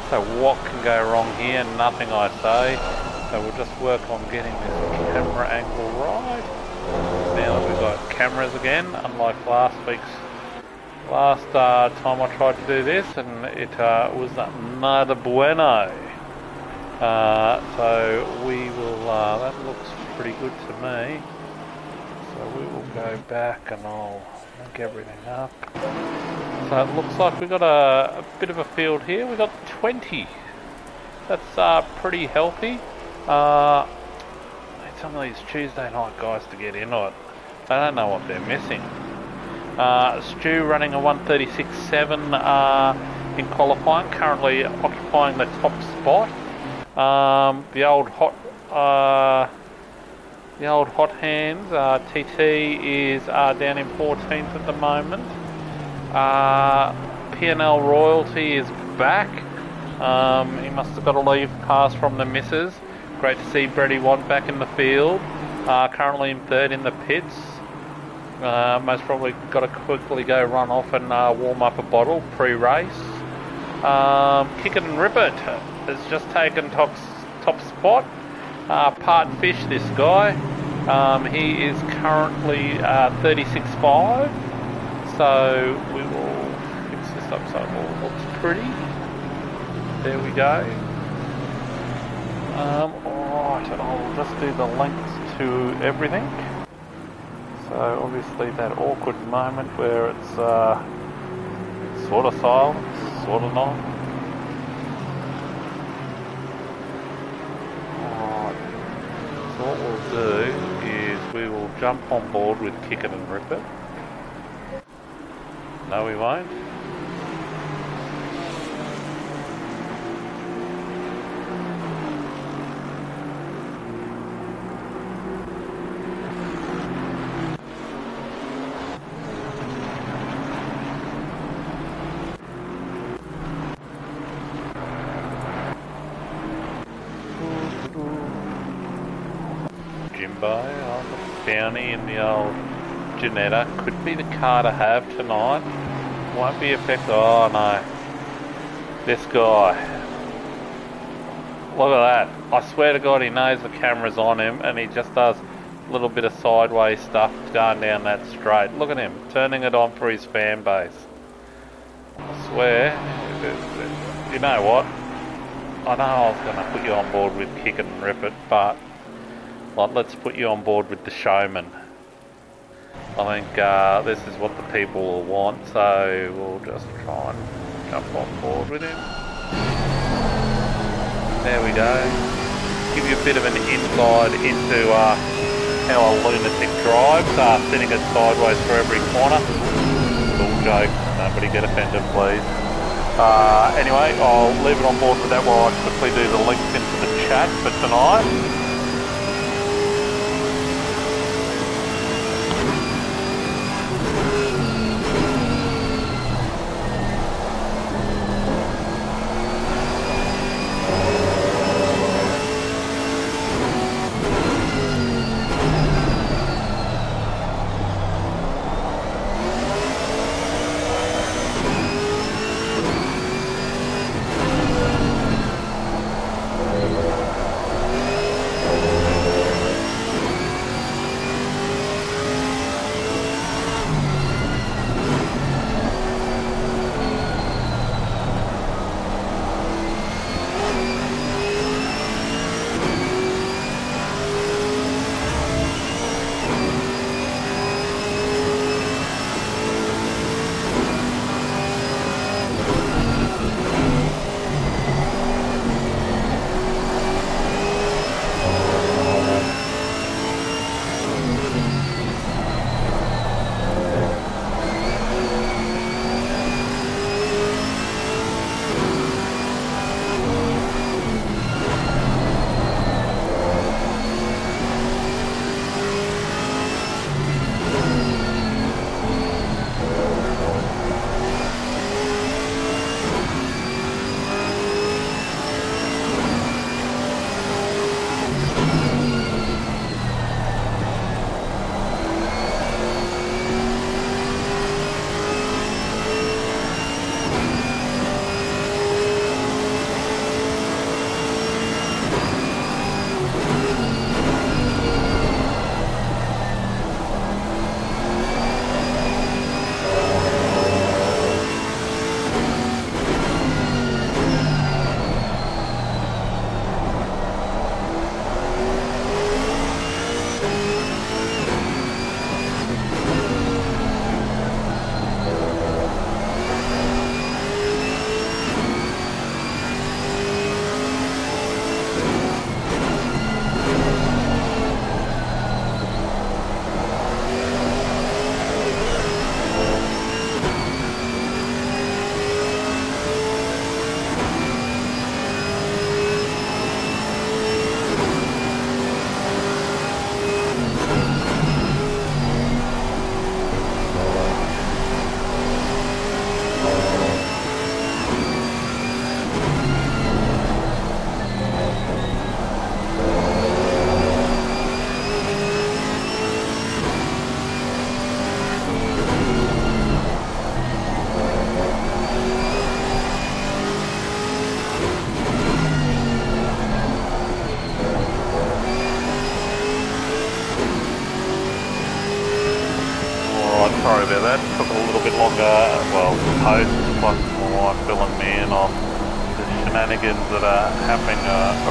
So what can go wrong here? Nothing, I say. So we'll just work on getting this camera angle right. Now that we've got cameras again, unlike last time I tried to do this, and it was nada bueno. So we will, that looks pretty good to me. So we will go back and I'll link everything up. So it looks like we've got a bit of a field here. We've got 20. That's pretty healthy. Need some of these Tuesday night guys to get in on it. They don't know what they're missing. Stu running a 136.7 in qualifying, currently occupying the top spot. The old hot hands, TT is down in 14th at the moment. P&L Royalty is back. He must have got a leave pass from the missus. Great to see Brady Watt back in the field. Currently in third in the pits. Most probably got to quickly go run off and warm up a bottle pre-race. Kick It and Rip It has just taken top spot. Part Fish, this guy. He is currently 36.5. So we will fix this up so it all looks pretty. There we go. Alright, I'll just do the links to everything. So obviously that awkward moment where it's sort of silent, sort of not. Alright, so what we'll do is we will jump on board with Kick It and Rip It. No, we won't. Jimbo on the bounty in the old Janetta. Could be the car to have tonight. Won't be affected. Oh no. This guy. Look at that. I swear to God he knows the camera's on him and he just does a little bit of sideways stuff going down that straight. Look at him. Turning it on for his fan base. I swear. You know what? I know I was going to put you on board with Kick It and Rip It, but let's put you on board with the showman. I think this is what the people will want, so we'll just try and jump on board with him. There we go. Give you a bit of an insight into how a lunatic drives, sitting it sideways for every corner. It's all joke, nobody get offended please. Anyway, I'll leave it on board with that while I quickly do the links into the chat for tonight. sorry about that. Took a little bit longer. Well, the post plus my wife filling me in on the shenanigans that are happening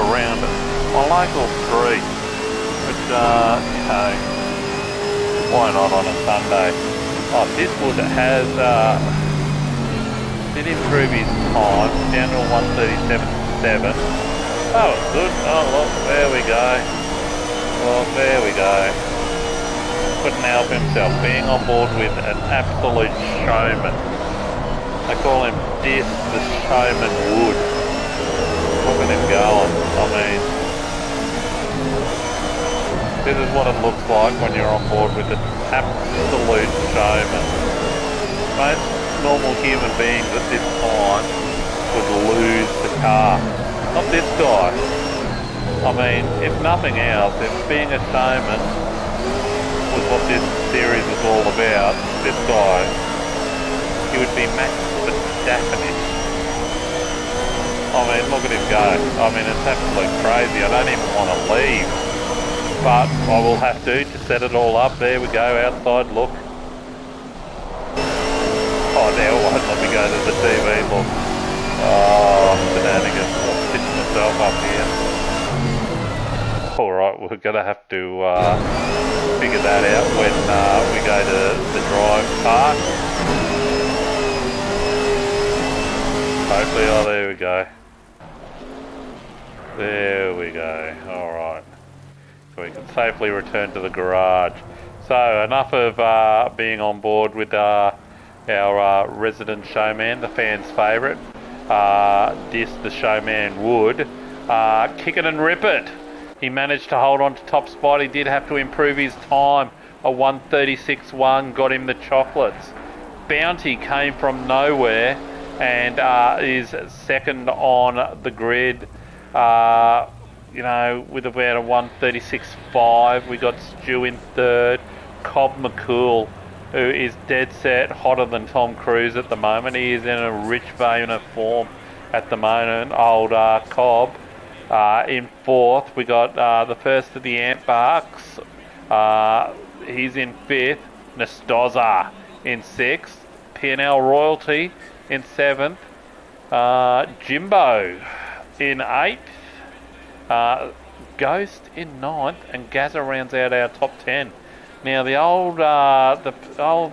around my local street. Which, you know, why not on a Sunday? Oh, this wood has did improve his time down to 1:37.7. Oh, it's good. Oh, look, there we go. Well, there we go. Couldn't help himself, being on board with an absolute showman. They call him Dis the Showman Wood. Look at him going. I mean, this is what it looks like when you're on board with an absolute showman. Most normal human beings at this time would lose the car. Not this guy. I mean, if nothing else, if being a showman was what this series is all about, this guy, he would be Max Verstappen. I mean, look at him go. I mean, it's absolutely crazy. I don't even want to leave. But I will have to set it all up. There we go, outside, look. Oh, now it won't let me go to the TV, look. Oh, shenanigans. I'm stitching myself up here. Alright, we're going to have to figure that out when we go to the drive park. Hopefully, oh, there we go. There we go, alright. So we can safely return to the garage. So, enough of being on board with our resident showman, the fans' favourite. Dis the Showman Wood. Kick it and rip it. He managed to hold on to top spot. He did have to improve his time. A 1:36.1 got him the chocolates. Bounty came from nowhere and is second on the grid. You know, with about a 1:36.5. We got Stu in third. Cobb McCool, who is dead set hotter than Tom Cruise at the moment. He is in a rich vein of form at the moment. Old Cobb. In fourth, we got the first of the Ant Barks. He's in fifth. Nastoza in sixth. P&L Royalty in seventh. Jimbo in eighth. Ghost in ninth. And Gazza rounds out our top 10. Now the old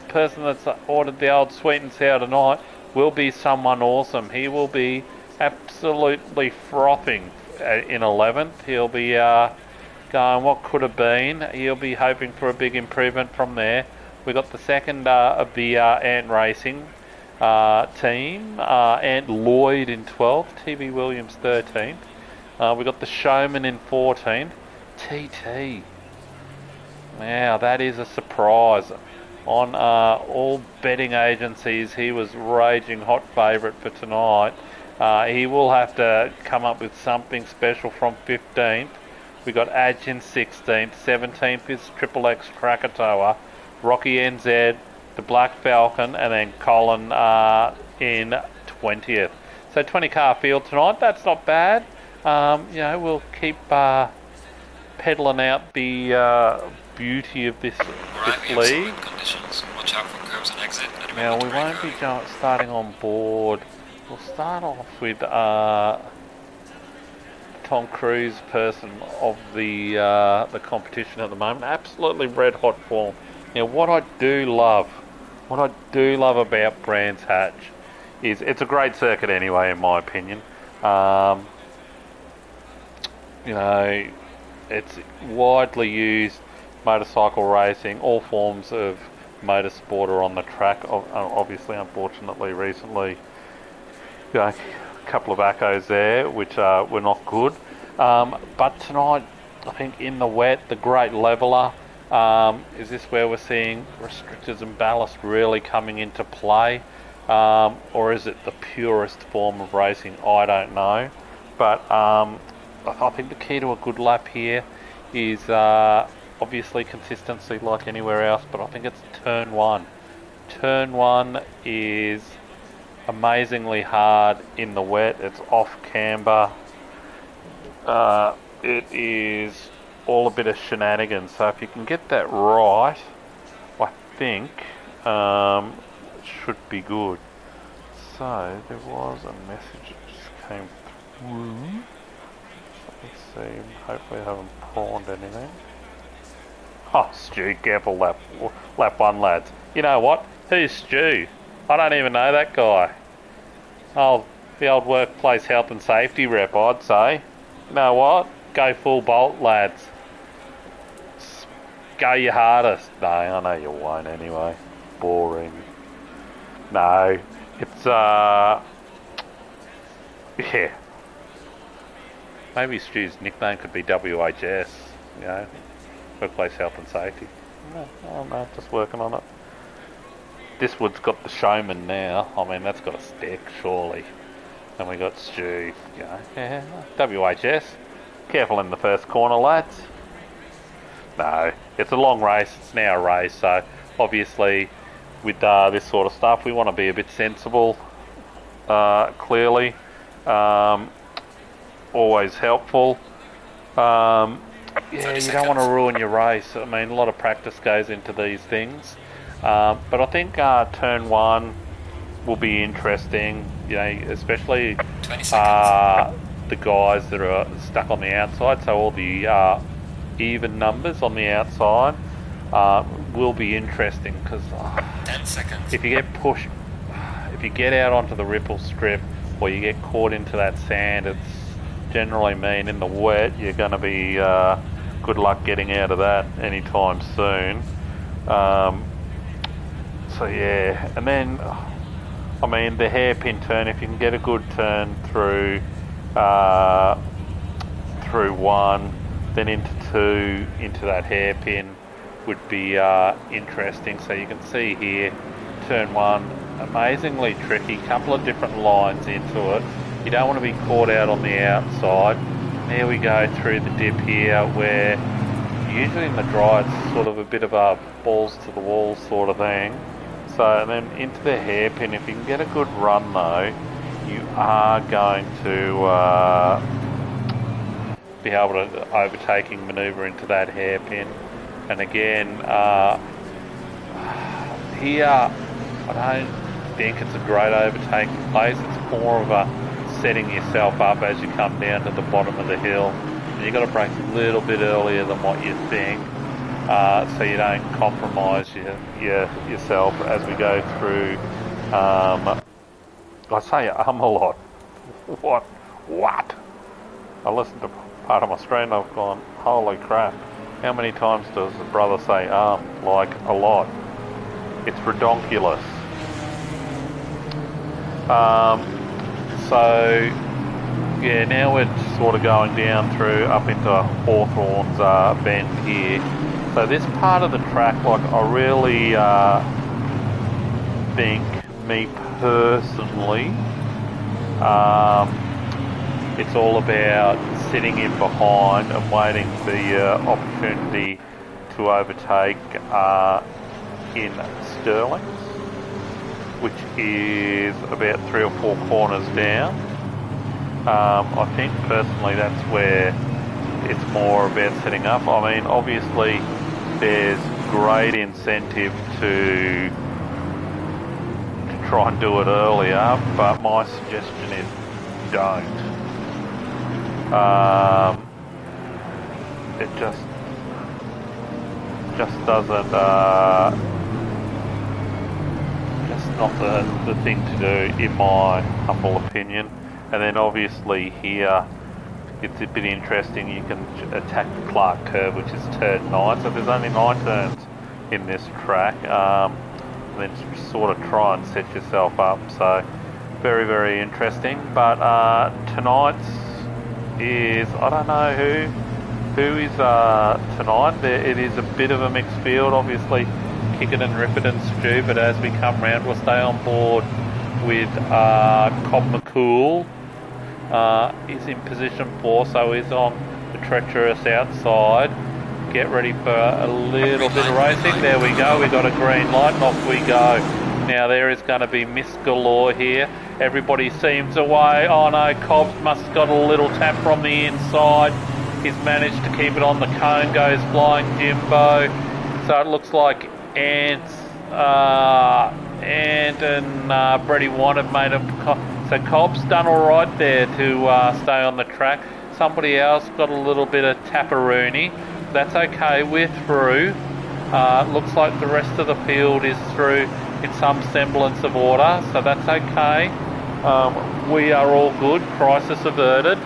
person that's ordered the old sweet and sour tonight will be someone awesome. He will be absolutely frothing in 11th. He'll be going what could have been. He'll be hoping for a big improvement from there. We got the second of the Ant Racing team, Ant Lloyd in 12th, TV Williams 13th. We got the Showman in 14th, TT. Now that is a surprise. On all betting agencies, he was raging hot favourite for tonight. He will have to come up with something special from 15th. We got Adge in 16th. 17th is Triple X Krakatoa, Rocky NZ, the Black Falcon, and then Colin in 20th. So 20 car field tonight. That's not bad. You know, we'll keep peddling out the beauty of this league. Watch out for curbs and exit. Now we won't be starting on board. We'll start off with Tom Cruise, person of the competition at the moment. Absolutely red hot form. Now what I do love about Brands Hatch is it's a great circuit anyway, in my opinion. You know, it's widely used motorcycle racing, all forms of motorsport are on the track. Obviously, unfortunately, recently, you know, a couple of ACCOs there, which were not good. But tonight, I think in the wet, the great leveller, is this where we're seeing restrictors and ballast really coming into play? Or is it the purest form of racing? I don't know. But I think the key to a good lap here is obviously consistency like anywhere else, but I think it's turn one. Turn one is amazingly hard in the wet. It's off camber. It is all a bit of shenanigans. So if you can get that right, I think should be good. So there was a message that just came through. Let me see. Hopefully I haven't pawned anything. Oh, Stu, careful lap 1, lads. You know what? Who's Stu? I don't even know that guy. Oh, the old workplace health and safety rep, I'd say. You know what? Go full bolt, lads. Go your hardest. No, I know you won't anyway. Boring. No, it's, yeah. Maybe Stu's nickname could be WHS, you know, Workplace Health and Safety. No, just working on it. This wood's got the showman now. I mean, that's got a stick, surely. And we got Stu, you know. Yeah, WHS. Careful in the first corner, lads. No, it's a long race. It's now a race, so obviously with this sort of stuff, we want to be a bit sensible, clearly. Always helpful. Yeah, you don't want to ruin your race. I mean, a lot of practice goes into these things. But I think turn 1 will be interesting, you know, especially the guys that are stuck on the outside. So all the even numbers on the outside will be interesting because 10 seconds. if you get pushed, if you get out onto the ripple strip or you get caught into that sand, it's generally mean in the wet you're going to be good luck getting out of that anytime soon. So yeah, and then I mean the hairpin turn, if you can get a good turn through 1, then into 2, into that hairpin would be interesting. So you can see here, turn 1, amazingly tricky, couple of different lines into it. You don't want to be caught out on the outside. There we go through the dip here, where usually in the dry it's sort of a bit of a balls to the wall sort of thing. So and then into the hairpin, if you can get a good run though, you are going to be able to overtaking manoeuvre into that hairpin. And again, here I don't think it's a great overtaking place. It's more of a setting yourself up as you come down to the bottom of the hill. And you've got to brake a little bit earlier than what you think, so you don't compromise yourself as we go through. I say a lot. What? I listened to part of my stream, I've gone, holy crap. How many times does the brother say like a lot? It's redonkulous. So yeah, now we're sort of going down through up into Hawthorne's bend here. So this part of the track, like I really think, me personally, it's all about sitting in behind and waiting for the opportunity to overtake in Stirling's, which is about 3 or 4 corners down. I think personally that's where it's more about setting up. I mean, obviously there's great incentive to try and do it earlier, but my suggestion is don't. It just doesn't, just not the thing to do in my humble opinion. And then obviously here it's a bit interesting, you can attack the Clark curve, which is turn 9, so there's only 9 turns in this track, and then sort of try and set yourself up. So very, very interesting. But tonight's is, I don't know who is tonight. It is a bit of a mixed field, obviously Kick It and Rip It and Stu, but as we come round we'll stay on board with Cobb McCool. Is in position 4, so he's on the treacherous outside. Get ready for a little bit of racing. There we go, we got a green light and off we go. Now there is going to be miss galore here. Everybody seems away. Oh no, Cobbs must have got a little tap from the inside. He's managed to keep it on. The cone goes flying, Jimbo. So it looks like Ants Brady One have made him. So Cobb's done all right there to stay on the track. Somebody else got a little bit of tapperoonie. That's okay. We're through. Looks like the rest of the field is through in some semblance of order, so that's okay. We are all good. Crisis averted.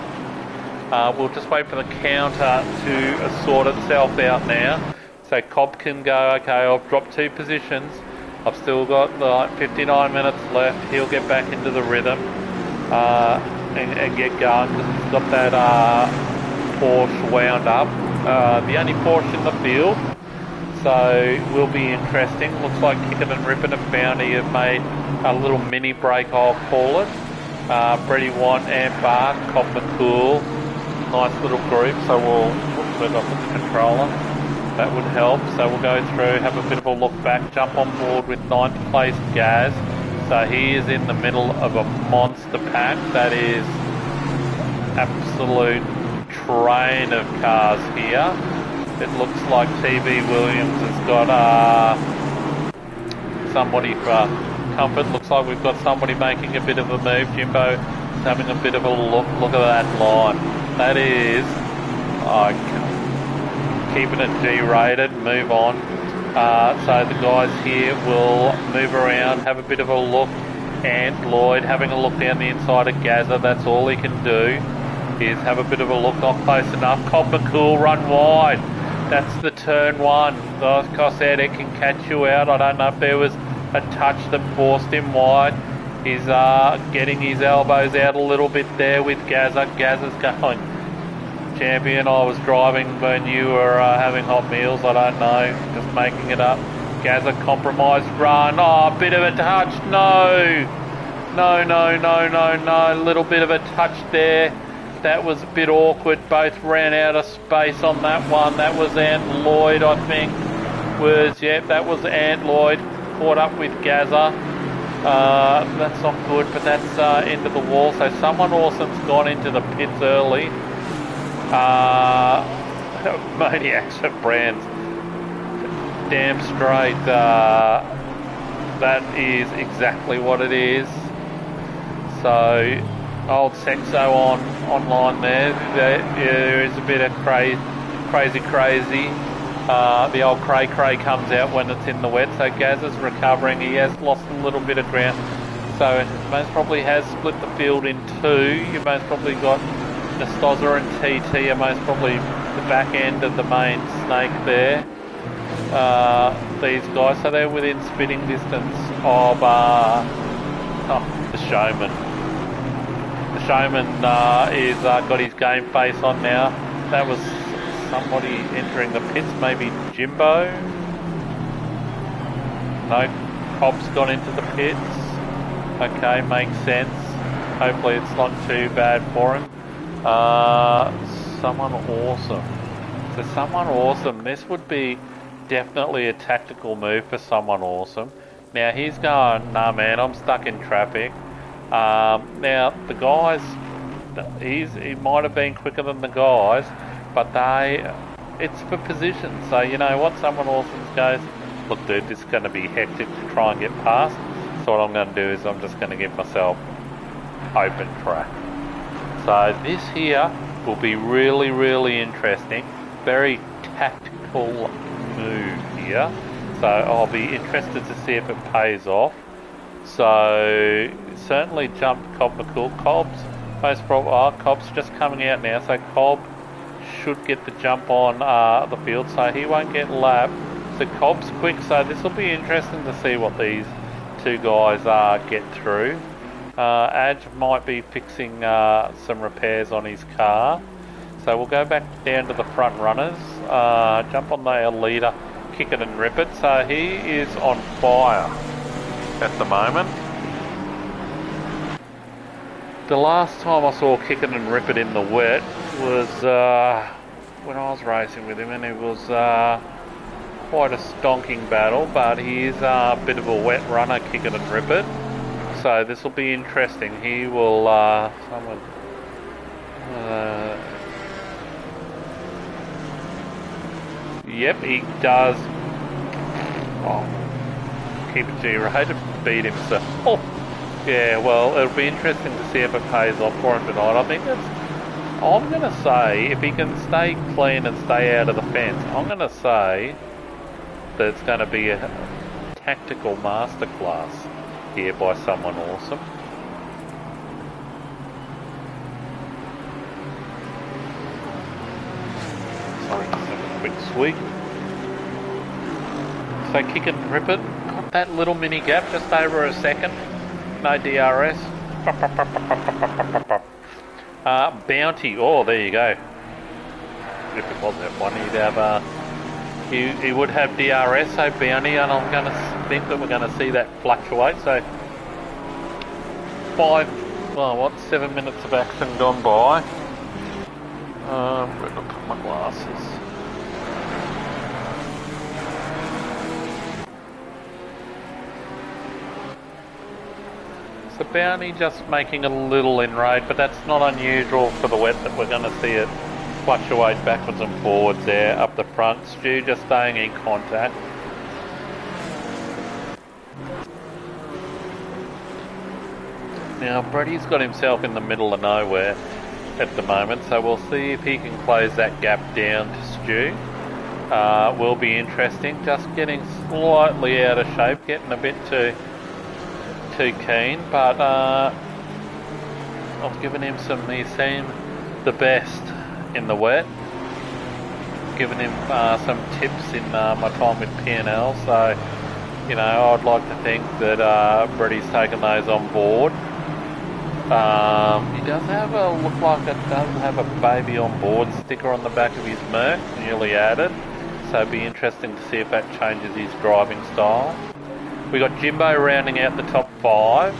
We'll just wait for the counter to sort itself out now. So Cobb can go, okay, I've dropped 2 positions. I've still got like 59 minutes left. He'll get back into the rhythm and get going because he's got that Porsche wound up. The only Porsche in the field. So will be interesting. Looks like Kick It and Rip It and Bounty have made a little mini break, I'll call it. Brady Want and Bark, Cobb McCool. Nice little group, so we'll put it off the controller. That would help. So we'll go through, have a bit of a look back, jump on board with 9th place Gaz. So he is in the middle of a monster pack. That is absolute train of cars here. It looks like TV Williams has got somebody for comfort. Looks like we've got somebody making a bit of a move. Jimbo is having a bit of a look. Look at that line. That is keeping it G-rated. Move on. So the guys here will move around, have a bit of a look. And Lloyd having a look down the inside of Gazza. That's all he can do is have a bit of a look. Not close enough. Cobb McCool run wide. That's the turn 1. Like I said, it can catch you out. I don't know if there was a touch that forced him wide. He's getting his elbows out a little bit there with Gazza. Gazza's going, champion, I was driving when you were having hot meals. I don't know, just making it up. Gazza compromised run. Oh, a bit of a touch. No. A little bit of a touch there. That was a bit awkward. Both ran out of space on that one. That was Ant Lloyd, I think. That was Ant Lloyd. Caught up with Gazza. That's not good, but that's into the wall. So someone awesome's gone into the pits early. Maniacs of Brands. Damn straight. That is exactly what it is. So old Sexo online there. There is a bit of crazy. The old cray comes out when it's in the wet. So Gaz is recovering. He has lost a little bit of ground. So most probably has split the field in 2. You most probably got Nastoza and TT are most probably the back end of the main snake there. These guys, so they're within spitting distance of the Showman. The Showman is got his game face on now. That was somebody entering the pits, maybe Jimbo. No, Cobb's gone into the pits. Okay, makes sense. Hopefully it's not too bad for him. Someone awesome. So someone awesome. This would be definitely a tactical move for someone awesome. Now he's going, nah man, I'm stuck in traffic. Now the guys, he might have been quicker than the guys, but it's for position. So you know what, someone awesome goes, look dude, this is going to be hectic to try and get past. So what I'm going to do is I'm just going to give myself open track. So this here will be really interesting. Very tactical move here. So I'll be interested to see if it pays off. So certainly jumped Cobb McCool. Cobb's just coming out now. So Cobb should get the jump on the field. So he won't get lapped. So Cobb's quick. So this will be interesting to see what these 2 guys get through. Adj might be fixing some repairs on his car. So we'll go back down to the front runners. Jump on the leader, Kick It and Rip It. So he is on fire at the moment. The last time I saw Kick It and Rip It in the wet was when I was racing with him, and it was quite a stonking battle, but he is a bit of a wet runner, Kick It and Rip It. So this will be interesting. He will yep, he does. Oh, keep it G-rated, beat himself. Oh, yeah, well, it'll be interesting to see if it pays off for him tonight. I think I'm going to say, if he can stay clean and stay out of the fence, I'm going to say that it's going to be a tactical masterclass here by someone awesome. Sorry, just have a quick swig. So kick it and rip it. Got that little mini gap, just over a second. No DRS. Bounty. Oh, there you go. If it was F1, he'd have. He would have DRS, so Bounty, and I'm going to think that we're going to see that fluctuate. So 7 minutes of action gone by. Where did I put my glasses? So Bounty just making a little inroad, but that's not unusual for the wet that we're going to see it fluctuate backwards and forwards there up the front. Stu just staying in contact. Now Brady's got himself in the middle of nowhere at the moment, so we'll see if he can close that gap down to Stu. Will be interesting. Just getting slightly out of shape, getting a bit too keen, but I've given him he seemed the best in the wet. Given him some tips in my time with P&L, so you know, I'd like to think that Brady's taken those on board. He does have look like it does have a baby on board sticker on the back of his Merc, newly added, so it'd be interesting to see if that changes his driving style. We got Jimbo rounding out the top 5.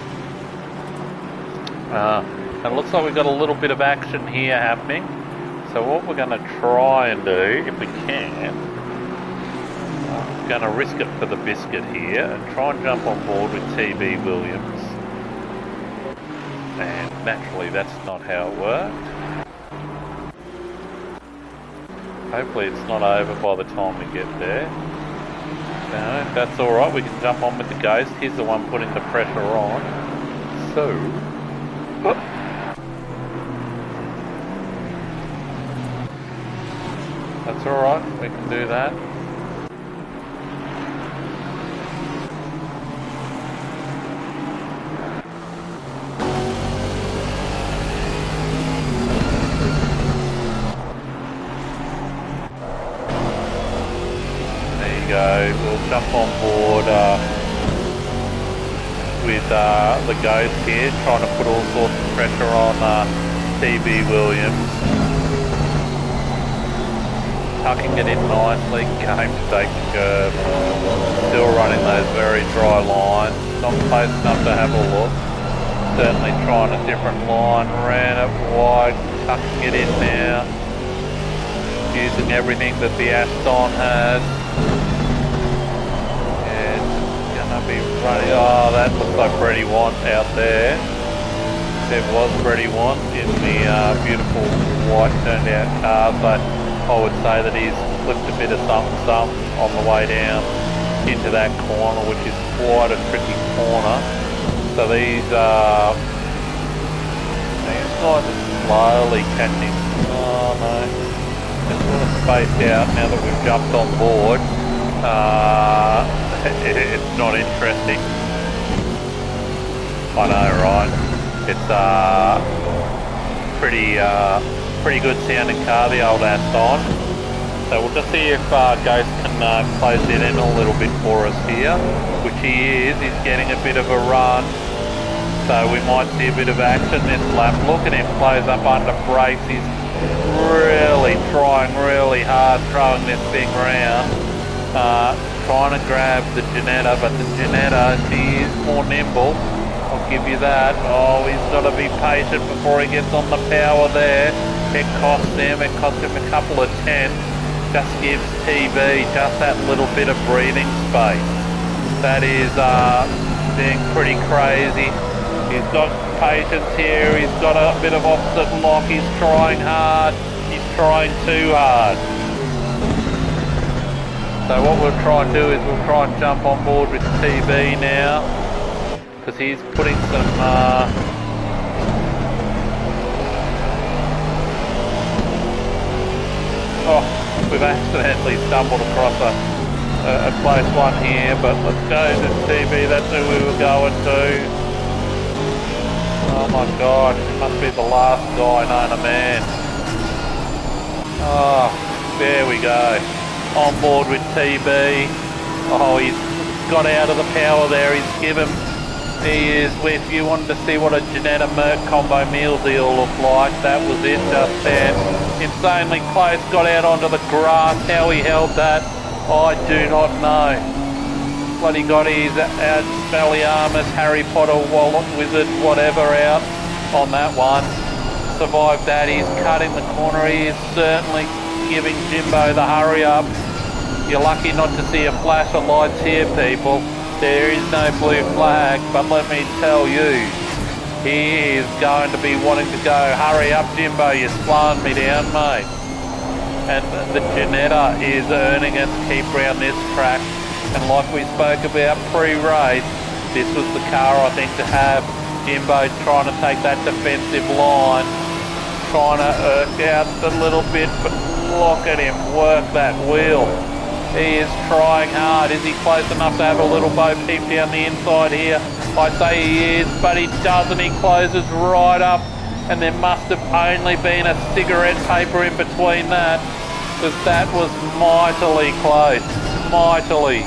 And it looks like we've got a little bit of action here happening. So what we're going to try and do, if we can, I'm going to risk it for the biscuit here and try and jump on board with TB Williams. And naturally that's not how it worked. Hopefully it's not over by the time we get there. No, that's alright, we can jump on with the Ghost. He's the one putting the pressure on. So... that's alright, we can do that. Go. We'll jump on board with the Ghost here, trying to put all sorts of pressure on TB Williams. Tucking it in nicely, going to take the curve. Still running those very dry lines, not close enough to have a look. Certainly trying a different line, ran it wide, tucking it in now. Using everything that the Aston has. Be running. Oh, that looks like Brady Want out there. There was Brady Want in the beautiful white turned out car, but I would say that he's flipped a bit of something on the way down into that corner, which is quite a tricky corner. So these guys are slowly catching. Oh no, just sort of spaced out now that we've jumped on board. It's not interesting. I know, right? It's pretty good sounding car, the old Aston. So we'll just see if Ghost can close it in a little bit for us here, which he is. He's getting a bit of a run, so we might see a bit of action this lap. Look at him close up under brakes. He's really trying really hard, throwing this thing round. Trying to grab the Janetta, but the Janetta, she is more nimble. I'll give you that. Oh, he's got to be patient before he gets on the power there. It cost him a couple of tenths. Just gives TB just that little bit of breathing space. That is being pretty crazy. He's got patience here. He's got a bit of opposite lock. He's trying hard. He's trying too hard. So what we'll try and do is we'll try and jump on board with TB now, because he's putting some oh, we've accidentally stumbled across a close one here, but let's go to TB. That's who we were going to. Oh my god, it must be the last guy known to man. Oh, there we go. On board with TB. Oh, he's got out of the power there. He's given. He is. If you wanted to see what a Janetta Merc combo meal deal looked like, that was it just then. Insanely close. Got out onto the grass. How he held that, I do not know. Bloody got his Expelliarmus, Harry Potter, wallet, wizard, whatever out on that one. Survived that. He's cutting the corner. He is certainly giving Jimbo the hurry up. You're lucky not to see a flash of lights here, people. There is no blue flag, but let me tell you, he is going to be wanting to go. Hurry up, Jimbo, you're slowing me down, mate. And the Janetta is earning its keep around this track. And like we spoke about pre-race, this was the car I think to have. Jimbo trying to take that defensive line, trying to irk out a little bit, but look at him work that wheel. He is trying hard. Is he close enough to have a little bo peep down the inside here? I say he is, but he doesn't. He closes right up, and there must have only been a cigarette paper in between that, because that was mightily close. Mightily.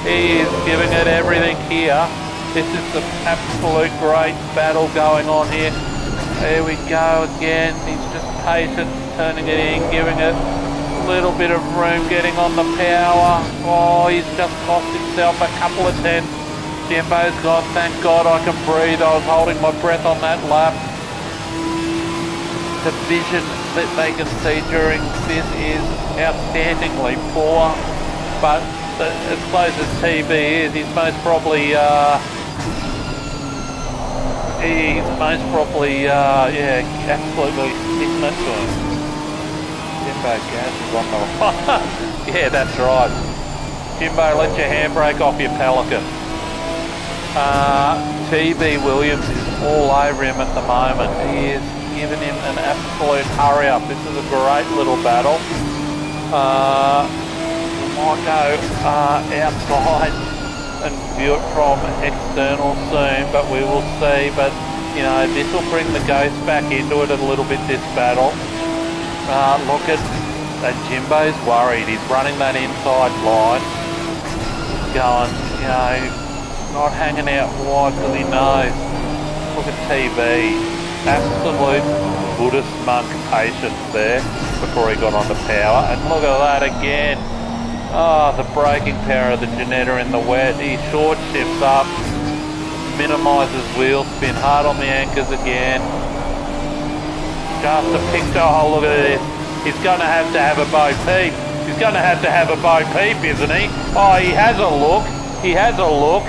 He is giving it everything here. This is the absolute great battle going on here. There we go again. He's just patient, turning it in, giving it a little bit of room, getting on the power. Oh, he's just cost himself a couple of tenths. Jimbo's gone. Thank God I can breathe. I was holding my breath on that lap. The vision that they can see during this is outstandingly poor, but as close as TB is, he's most probably yeah, absolutely sticking it to him. Jimbo gas is on the yeah, that's right. Jimbo, let your handbrake off your Pelican. TB Williams is all over him at the moment. He is giving him an absolute hurry up. This is a great little battle. We might go outside and view it from external soon, but we will see. But you know, this will bring the ghost back into it a little bit, this battle. Look at Jimbo's worried. He's running that inside line, going, you know, not hanging out wide because he knows. Look at TB, absolute Buddhist monk patience there before he got onto power. And look at that again. Oh, the braking power of the Janetta in the wet. He short shifts up, minimises wheel spin, hard on the anchors again. Just a picture. Oh, look at this. He's going to have a bo peep. He's going to have a bo peep, isn't he? Oh, he has a look. He has a look.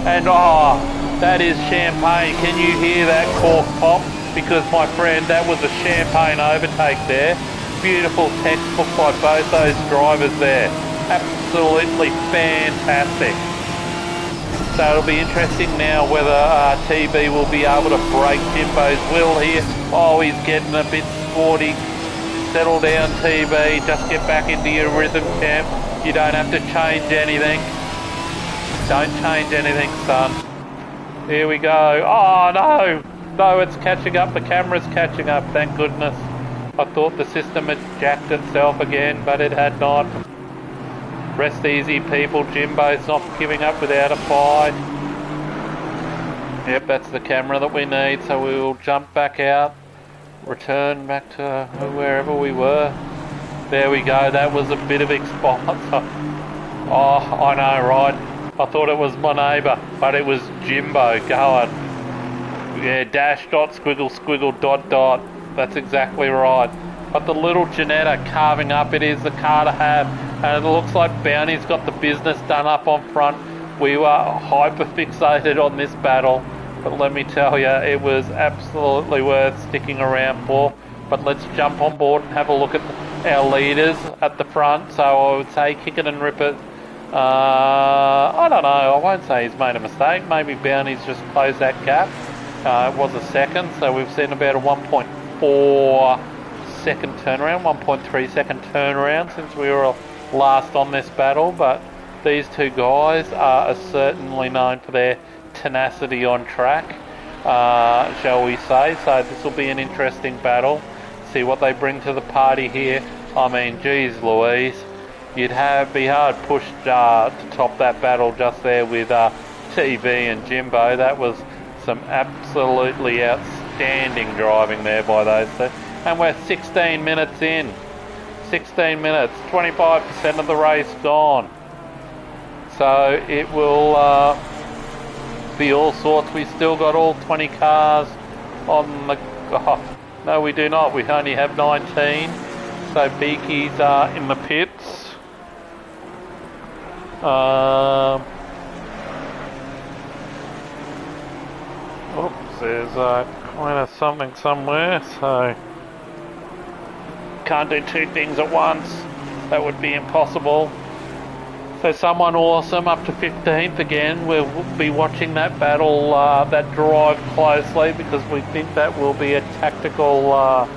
And oh, that is champagne. Can you hear that cork pop? Because my friend, that was a champagne overtake there. Beautiful textbook by both those drivers there. Absolutely fantastic. So it'll be interesting now whether TB will be able to break Jimbo's will here. Oh, he's getting a bit sporty. Settle down, TB. Just get back into your rhythm, champ. You don't have to change anything. Don't change anything, son. Here we go. Oh, no. No, it's catching up. The camera's catching up, thank goodness. I thought the system had jacked itself again, but it had not. Rest easy, people. Jimbo's not giving up without a fight. Yep, that's the camera that we need, so we will jump back out, return back to wherever we were. There we go. That was a bit of exposure. Oh, I know, right? I thought it was my neighbour, but it was Jimbo going. Yeah, dash dot squiggle squiggle dot dot. That's exactly right. But the little Janetta carving up, it is the car to have. And it looks like Bounty's got the business done up on front. We were hyper fixated on this battle, but let me tell you, it was absolutely worth sticking around for. But let's jump on board and have a look at our leaders at the front. So I would say Kick It and Rip It. I don't know, I won't say he's made a mistake. Maybe Bounty's just closed that gap. It was a second, so we've seen about a 1.4 second turnaround, 1.3 second turnaround since we were last on this battle. But these two guys are certainly known for their tenacity on track, shall we say. So this will be an interesting battle. See what they bring to the party here. I mean, geez Louise, you'd be hard pushed to top that battle just there with TV and Jimbo. That was some absolutely outstanding driving there by those two. And we're 16 minutes in. 16 minutes, 25% of the race gone. So it will be all sorts. We still got all 20 cars on the... Oh, no, we do not. We only have 19. So Beaky's in the pits. Oops, there's kind of something somewhere, so can't do two things at once. That would be impossible. So someone awesome up to 15th again. We'll be watching that battle, that drive closely, because we think that will be a tactical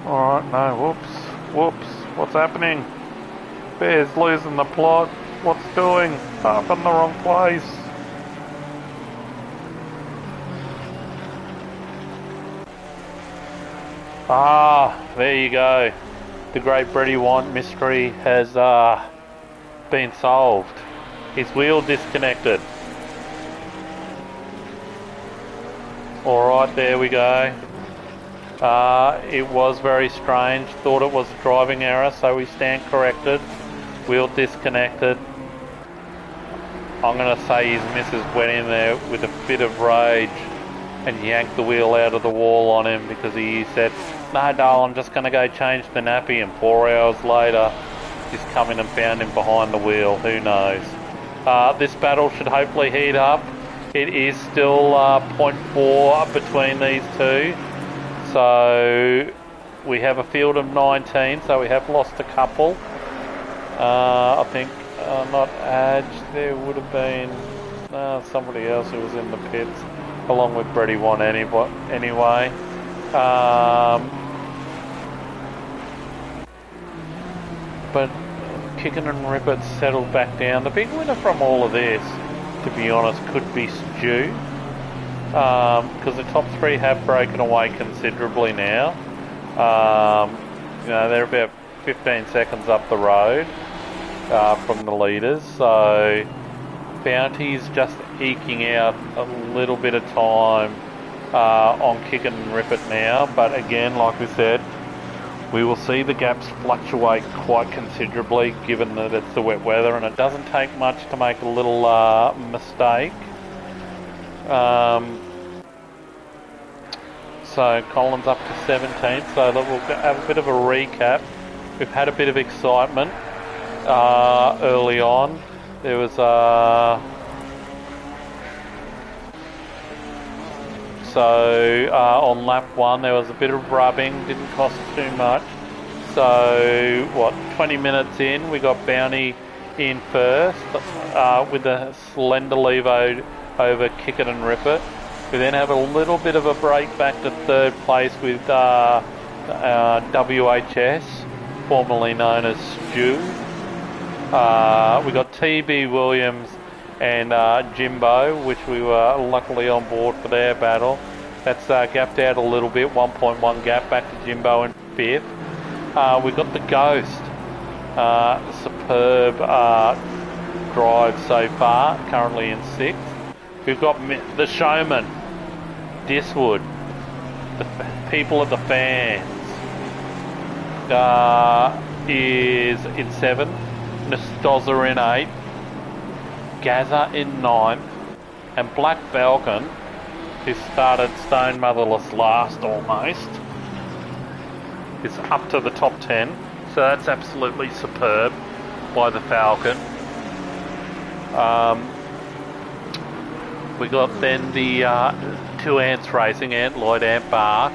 Alright, no, whoops, what's happening? Bear's losing the plot. What's doing? Up in the wrong place. Ah, there you go. The Great Bretty Want mystery has been solved. His wheel disconnected. Alright, there we go. It was very strange. Thought it was a driving error, so we stand corrected. Wheel disconnected. I'm going to say his missus went in there with a bit of rage and yanked the wheel out of the wall on him, because he said, "No, darling, I'm just going to go change the nappy," and 4 hours later he's come in and found him behind the wheel. Who knows? This battle should hopefully heat up. It is still 0.4 between these two. So we have a field of 19, so we have lost a couple. I think not Adge, there would have been somebody else who was in the pits along with Bretty One anyway. But Kick It and Rip It settled back down. The big winner from all of this, to be honest, could be Stu. Because the top three have broken away considerably now. You know, they're about 15 seconds up the road from the leaders, so Bounty's just eking out a little bit of time on Kick It and Rip It now. But again, like we said, we will see the gaps fluctuate quite considerably given that it's the wet weather, and it doesn't take much to make a little mistake. So Colin's up to 17th, so we'll have a bit of a recap. We've had a bit of excitement early on. There was on lap 1 there was a bit of rubbing, didn't cost too much. So 20 minutes in, we got Bounty in first with a slender leave over Kick It and Rip It. We then have a little bit of a break back to third place with WHS, formerly known as Stu. We got TB Williams and Jimbo, which we were luckily on board for their battle. That's gapped out a little bit, 1.1 gap back to Jimbo in 5th. We got the Ghost, superb drive so far, currently in 6th. We've got the Showman, Diswood, the people of the fans, is in 7th, Nostoza in 8th, Gaza in 9th, and Black Falcon, who started Stone Motherless last almost, is up to the top 10. So that's absolutely superb by the Falcon. We got then the two Ants Racing, Ant Lloyd, Ant Bark.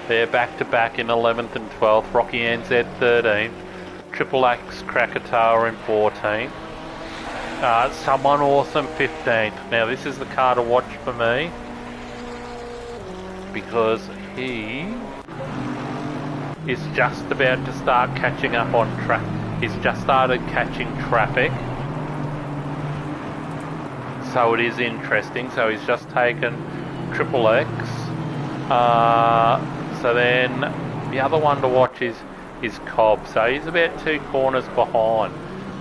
They're back to back in 11th and 12th. Rocky NZ 13th. Triple X Krakatoa in 14th. Someone Awesome 15th. Now this is the car to watch for me, because he is just about to start catching up on track. He's just started catching traffic. So it is interesting. So he's just taken Triple X. So then the other one to watch is Cobb. So he's about 2 corners behind.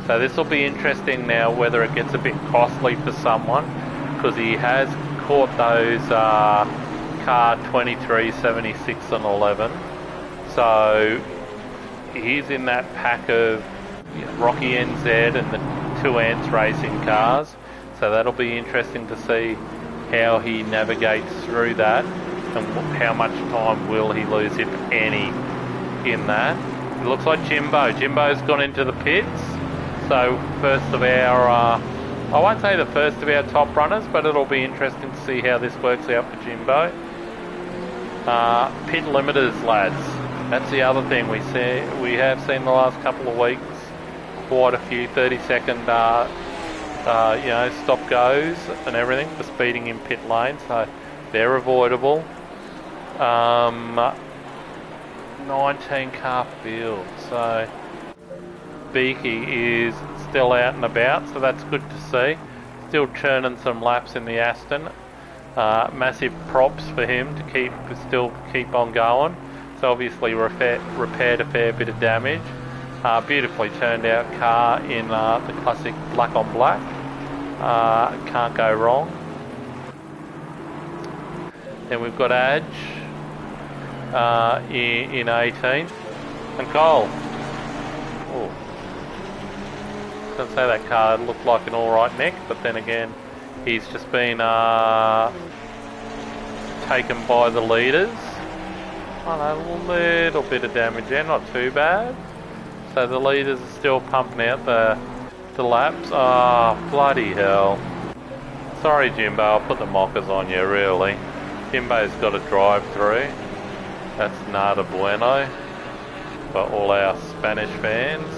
So this will be interesting now, whether it gets a bit costly for someone, because he has caught those car 23, 76 and 11. So he's in that pack of Rocky NZ and the two Ants Racing cars. So that'll be interesting to see how he navigates through that, and how much time will he lose, if any, in that. It looks like Jimbo's gone into the pits. So first of our, I won't say the first of our top runners, but it'll be interesting to see how this works out for Jimbo. Pit limiters, lads. That's the other thing we have seen the last couple of weeks. Quite a few 30-second, stop goes and everything for speeding in pit lane, so they're avoidable. 19 car field, so Beaky is still out and about, so that's good to see. Still churning some laps in the Aston. Massive props for him to still keep on going. So obviously repaired a fair bit of damage. Beautifully turned out car in the classic black on black. Can't go wrong. Then we've got Adge in 18th, and Cole. Oh, I was going to say that car looked like an alright neck, but then again, he's just been taken by the leaders. A little bit of damage there, not too bad. So the leaders are still pumping out the laps. Oh, bloody hell. Sorry, Jimbo, I'll put the mockers on you, really. Jimbo's got to drive through. That's nada bueno for all our Spanish fans.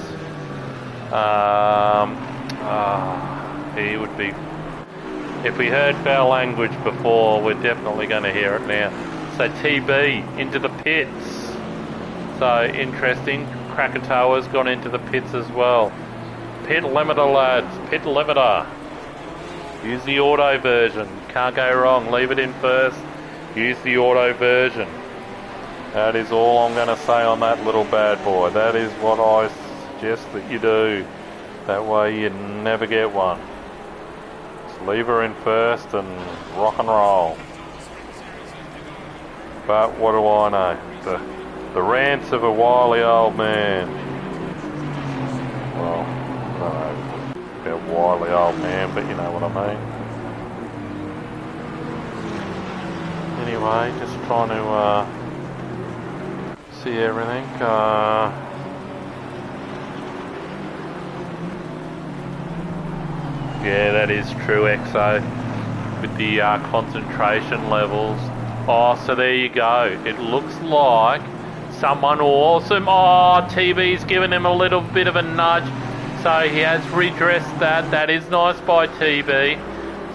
He would be... If we heard foul language before, we're definitely going to hear it now. So TB into the pits. So interesting. Krakatoa's gone into the pits as well. Pit limiter, lads. Pit limiter. Use the auto version. Can't go wrong. Leave it in first. Use the auto version. That is all I'm going to say on that little bad boy. That is what I suggest that you do. That way you never get one. Just leave her in first and rock and roll. But what do I know? The rants of a wily old man. Well, I don't know about wily old man, but you know what I mean. Anyway, just trying to see everything. Yeah, that is true, EXO, with the concentration levels. Oh, so there you go. It looks like someone awesome. Oh, TV's given him a little bit of a nudge. So he has redressed that. That is nice by TV.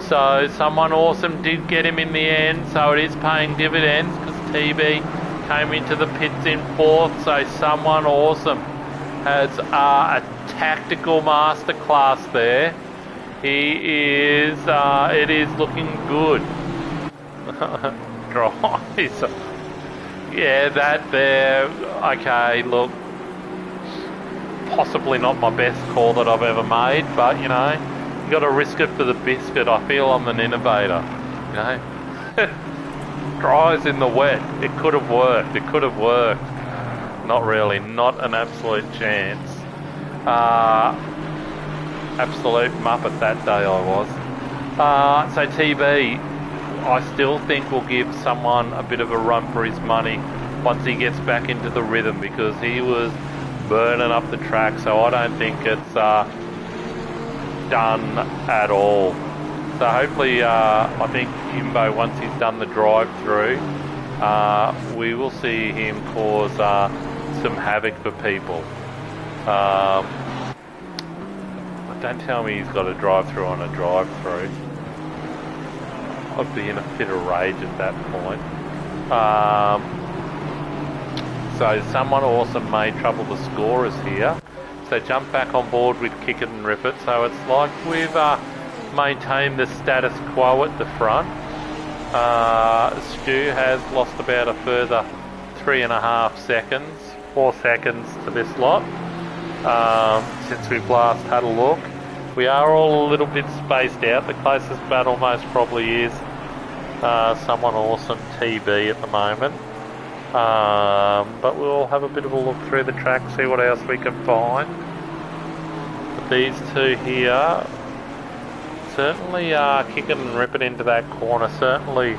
So someone awesome did get him in the end. So it is paying dividends, because TV came into the pits in 4th. So someone awesome has a tactical masterclass there. He is, it is looking good. Yeah, that there, okay, look, possibly not my best call that I've ever made, but you know, you got to risk it for the biscuit. I feel I'm an innovator, you know. Dries in the wet, it could have worked, Not really, not an absolute chance. Absolute muppet that day I was. So TB, I still think will give someone a bit of a run for his money once he gets back into the rhythm, because he was burning up the track, so I don't think it's done at all. So hopefully, I think Jimbo, once he's done the drive-through, we will see him cause some havoc for people. Don't tell me he's got a drive-through on a drive-through. I'd be in a fit of rage at that point. So someone awesome made trouble the scorers here. So jump back on board with Kick It and Rip It. So it's like we've maintained the status quo at the front. Stu has lost about a further 3.5 seconds, 4 seconds to this lot since we've last had a look. We are all a little bit spaced out. The closest battle most probably is someone awesome TB at the moment. But we'll have a bit of a look through the track, see what else we can find. But these two here certainly Kick It and Rip It into that corner certainly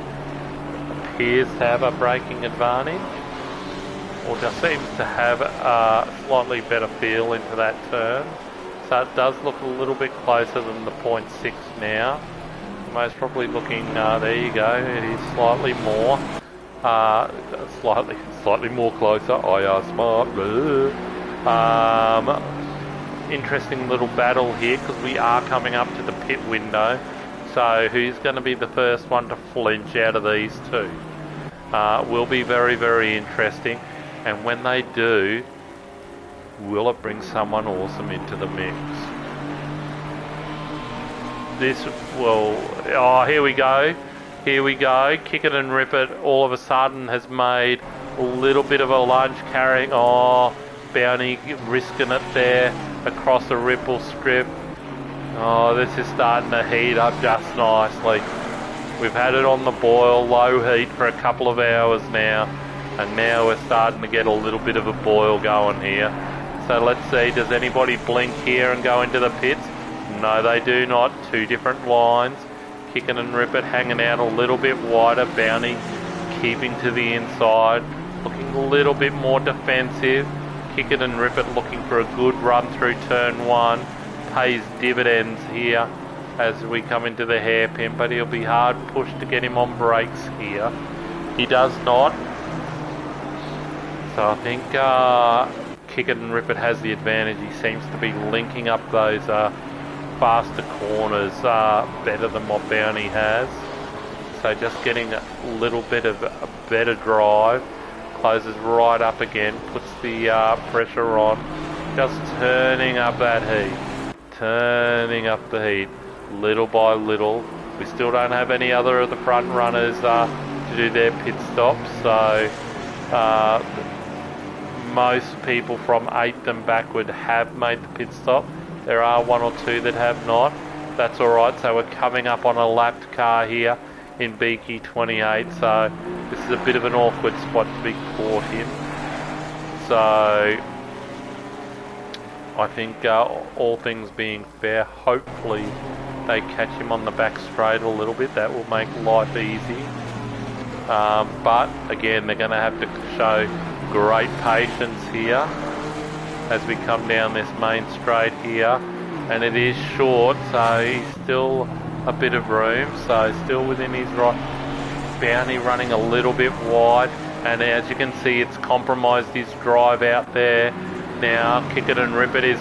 appears to have a braking advantage, or just seems to have a slightly better feel into that turn. So it does look a little bit closer than the 0.6 now. Most probably looking, there you go, it is slightly more. Slightly more closer. I are smart. Interesting little battle here because we are coming up to the pit window. So who's going to be the first one to flinch out of these two? Will be very, very interesting. And when they do, will it bring someone awesome into the mix? This will... Oh, here we go. Here we go. Kick It and Rip It all of a sudden has made a little bit of a lunge carrying. Oh, Bounty risking it there across the ripple strip. Oh, this is starting to heat up just nicely. We've had it on the boil, low heat for a couple of hours now, and now we're starting to get a little bit of a boil going here. So let's see, does anybody blink here and go into the pits? No, they do not. Two different lines. Kick It and Rip It hanging out a little bit wider. Bounty keeping to the inside, looking a little bit more defensive. Kick It and Rip It looking for a good run through turn one. Pays dividends here as we come into the hairpin, but he'll be hard pushed to get him on brakes here. He does not. So I think Kick It and Rip It has the advantage. He seems to be linking up those faster corners better than what Bounty has. So just getting a little bit of a better drive. Closes right up again, puts the pressure on. Just turning up that heat. Turning up the heat. Little by little. We still don't have any other of the front runners to do their pit stops. So most people from 8th and backward have made the pit stop. There are one or two that have not. That's alright, so we're coming up on a lapped car here in Beaky 28, so this is a bit of an awkward spot to be caught in. So I think all things being fair, hopefully they catch him on the back straight a little bit. That will make life easy. But again, they're going to have to show great patience here as we come down this main straight here, and it is short, so he's still a bit of room, so still within his right. Bounty running a little bit wide, and as you can see, it's compromised his drive out there. Now Kick It and Rip It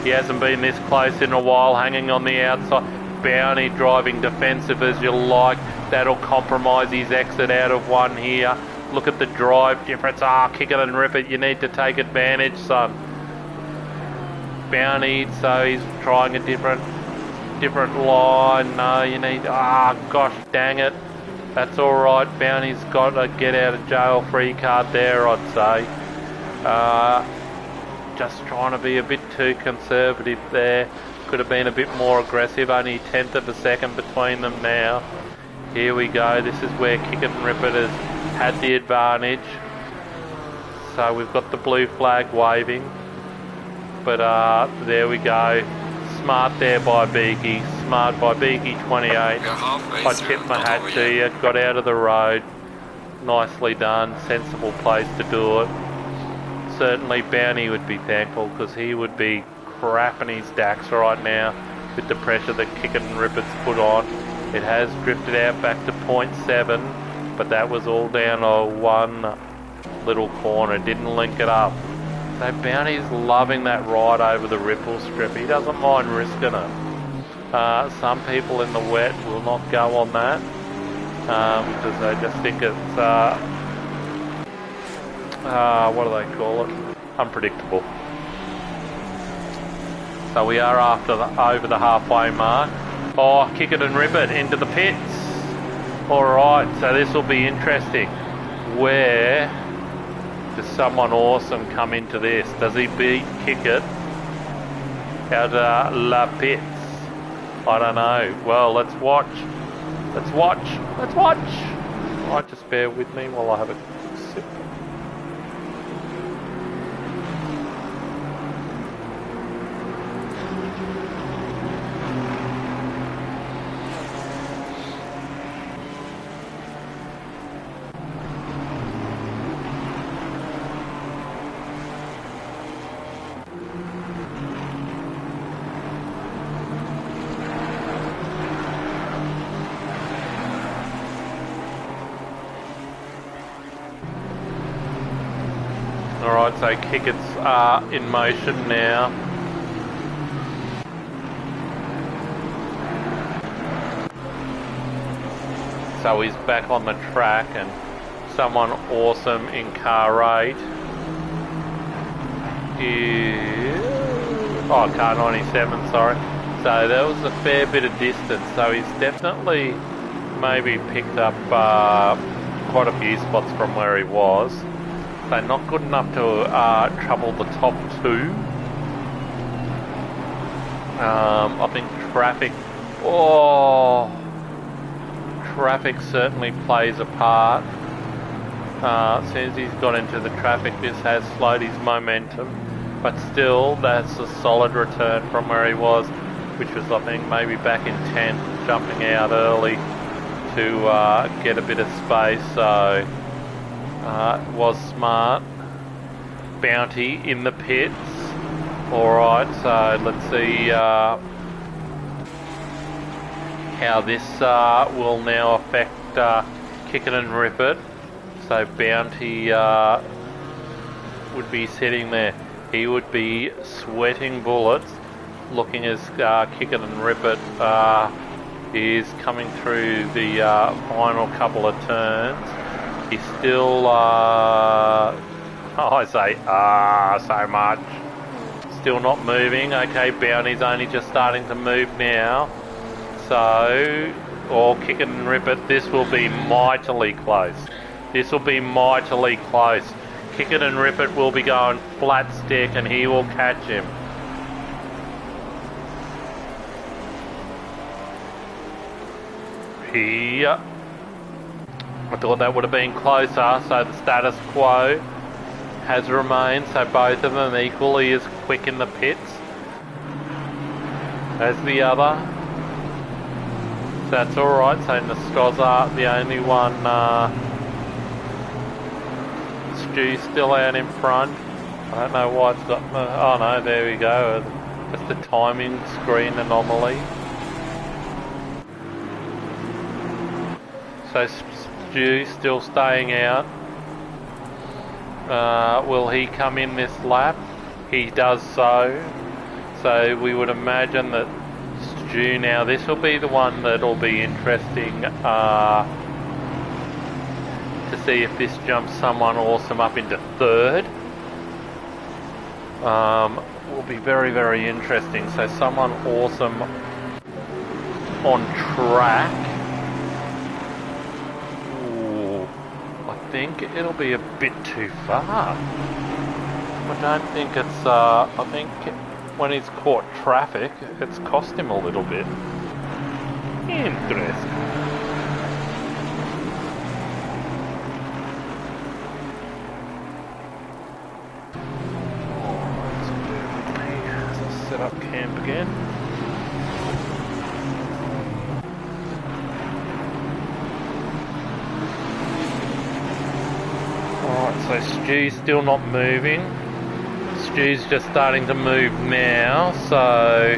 he hasn't been this close in a while, hanging on the outside. Bounty driving defensive as you like. That'll compromise his exit out of one here. Look at the drive difference. Kick It and Rip It. You need to take advantage, son. Bounty, so he's trying a different line. No, you need... gosh dang it. That's alright. Bounty's got a get out of jail free card there, I'd say. Just trying to be a bit too conservative there. Could have been a bit more aggressive. Only 1/10 of a second between them now. Here we go. This is where Kick It and Rip It has had the advantage. So we've got the blue flag waving. But there we go. Smart there by Beaky. Smart by Beaky 28. I tip my hat to you. Got out of the road. Nicely done. Sensible place to do it. certainly Bounty would be thankful, because he would be crapping his dacks right now with the pressure that Kick It and Rip It's put on. It has drifted out back to 0.7, but that was all down to one little corner, didn't link it up. So Bounty's loving that ride over the ripple strip. He doesn't mind risking it. Some people in the wet will not go on that, because they just think it's, what do they call it? Unpredictable. So we are over the halfway mark. Oh, Kick It and Rip It into the pits. Alright, so this will be interesting. Where does someone awesome come into this? Does he beat Kick It out of La Pits? I don't know. Well, let's watch. Let's watch. Let's watch. Alright, just bear with me while I have a sip. Alright, so Kick It's in motion now. So he's back on the track, and someone awesome in car 8 is... oh, car 97, sorry. So that was a fair bit of distance, so he's definitely maybe picked up quite a few spots from where he was. So not good enough to trouble the top two. I think traffic... oh... traffic certainly plays a part. As soon as he's got into the traffic, this has slowed his momentum. But still, that's a solid return from where he was, which was, I think, maybe back in 10th, jumping out early to get a bit of space. So... it was smart. Bounty in the pits. Alright, so let's see how this will now affect Kick It and Rip It. So Bounty would be sitting there. He would be sweating bullets, looking as Kick It and Rip It is coming through the final couple of turns. He's still, I say, so much. Still not moving. Okay, Bounty's only just starting to move now. So, or Kick It and Rip It, this will be mightily close. This will be mightily close. Kick It and Rip It will be going flat stick, and he will catch him. Here. I thought that would have been closer, so the status quo has remained, so both of them equally as quick in the pits as the other. So that's alright, so Nascoza, the only one, Stu's still out in front. I don't know why it's got, oh no, there we go, just a timing screen anomaly. So Stu still staying out. Will he come in this lap? He does so. So we would imagine that Stu now, this will be the one that will be interesting to see if this jumps someone awesome up into third. Will be very, very interesting. So someone awesome on track. I think it'll be a bit too far. I don't think it's, I think when he's caught traffic, it's cost him a little bit. Interesting. Let's set up camp again. So Stu's still not moving. Stu's just starting to move now, so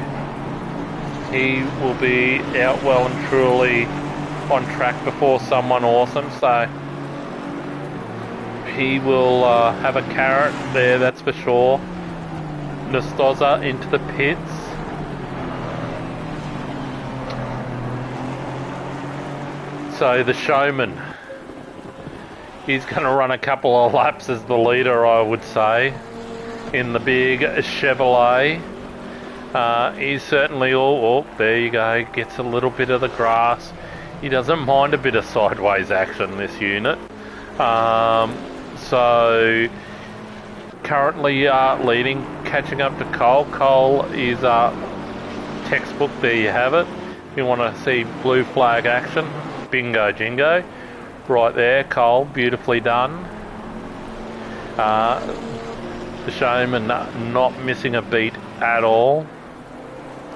he will be out well and truly on track before someone awesome, so he will have a carrot there, that's for sure. Nostoza into the pits. So the showman, he's going to run a couple of laps as the leader, I would say, in the big Chevrolet. He's certainly all, there you go, gets a little bit of the grass. He doesn't mind a bit of sideways action, this unit. So currently leading, catching up to Cole. Cole is textbook, there you have it. If you want to see blue flag action, bingo jingo. Right there, Cole, beautifully done. The showman not missing a beat at all.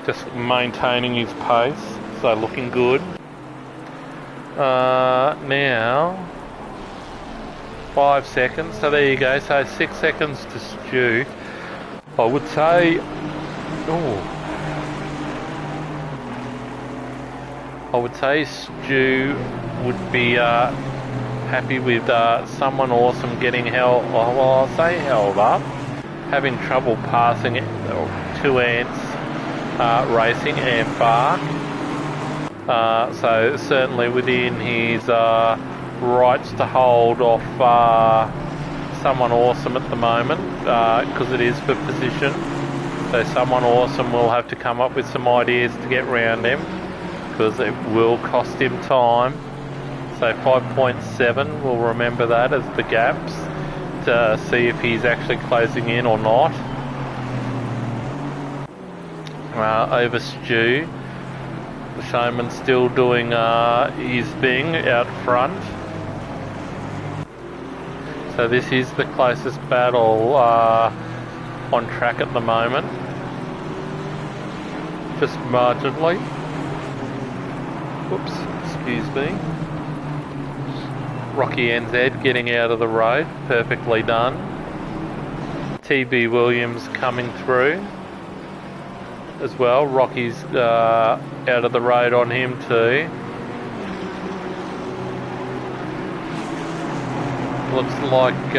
Just maintaining his pace, so looking good. Now 5 seconds, so there you go, so 6 seconds to Stu. I would say, I would say Stu would be happy with someone awesome getting held, well I'll say held up, having trouble passing it, 2 ants racing and Bark. So certainly within his rights to hold off someone awesome at the moment, because it is for position. So someone awesome will have to come up with some ideas to get round him, because it will cost him time. So 5.7, we'll remember that as the gaps to see if he's actually closing in or not. Over Stu. The showman still doing his thing out front. So this is the closest battle on track at the moment. Just marginally. Whoops, excuse me. Rocky NZ getting out of the road, perfectly done. TB Williams coming through as well. Rocky's out of the road on him too. Looks like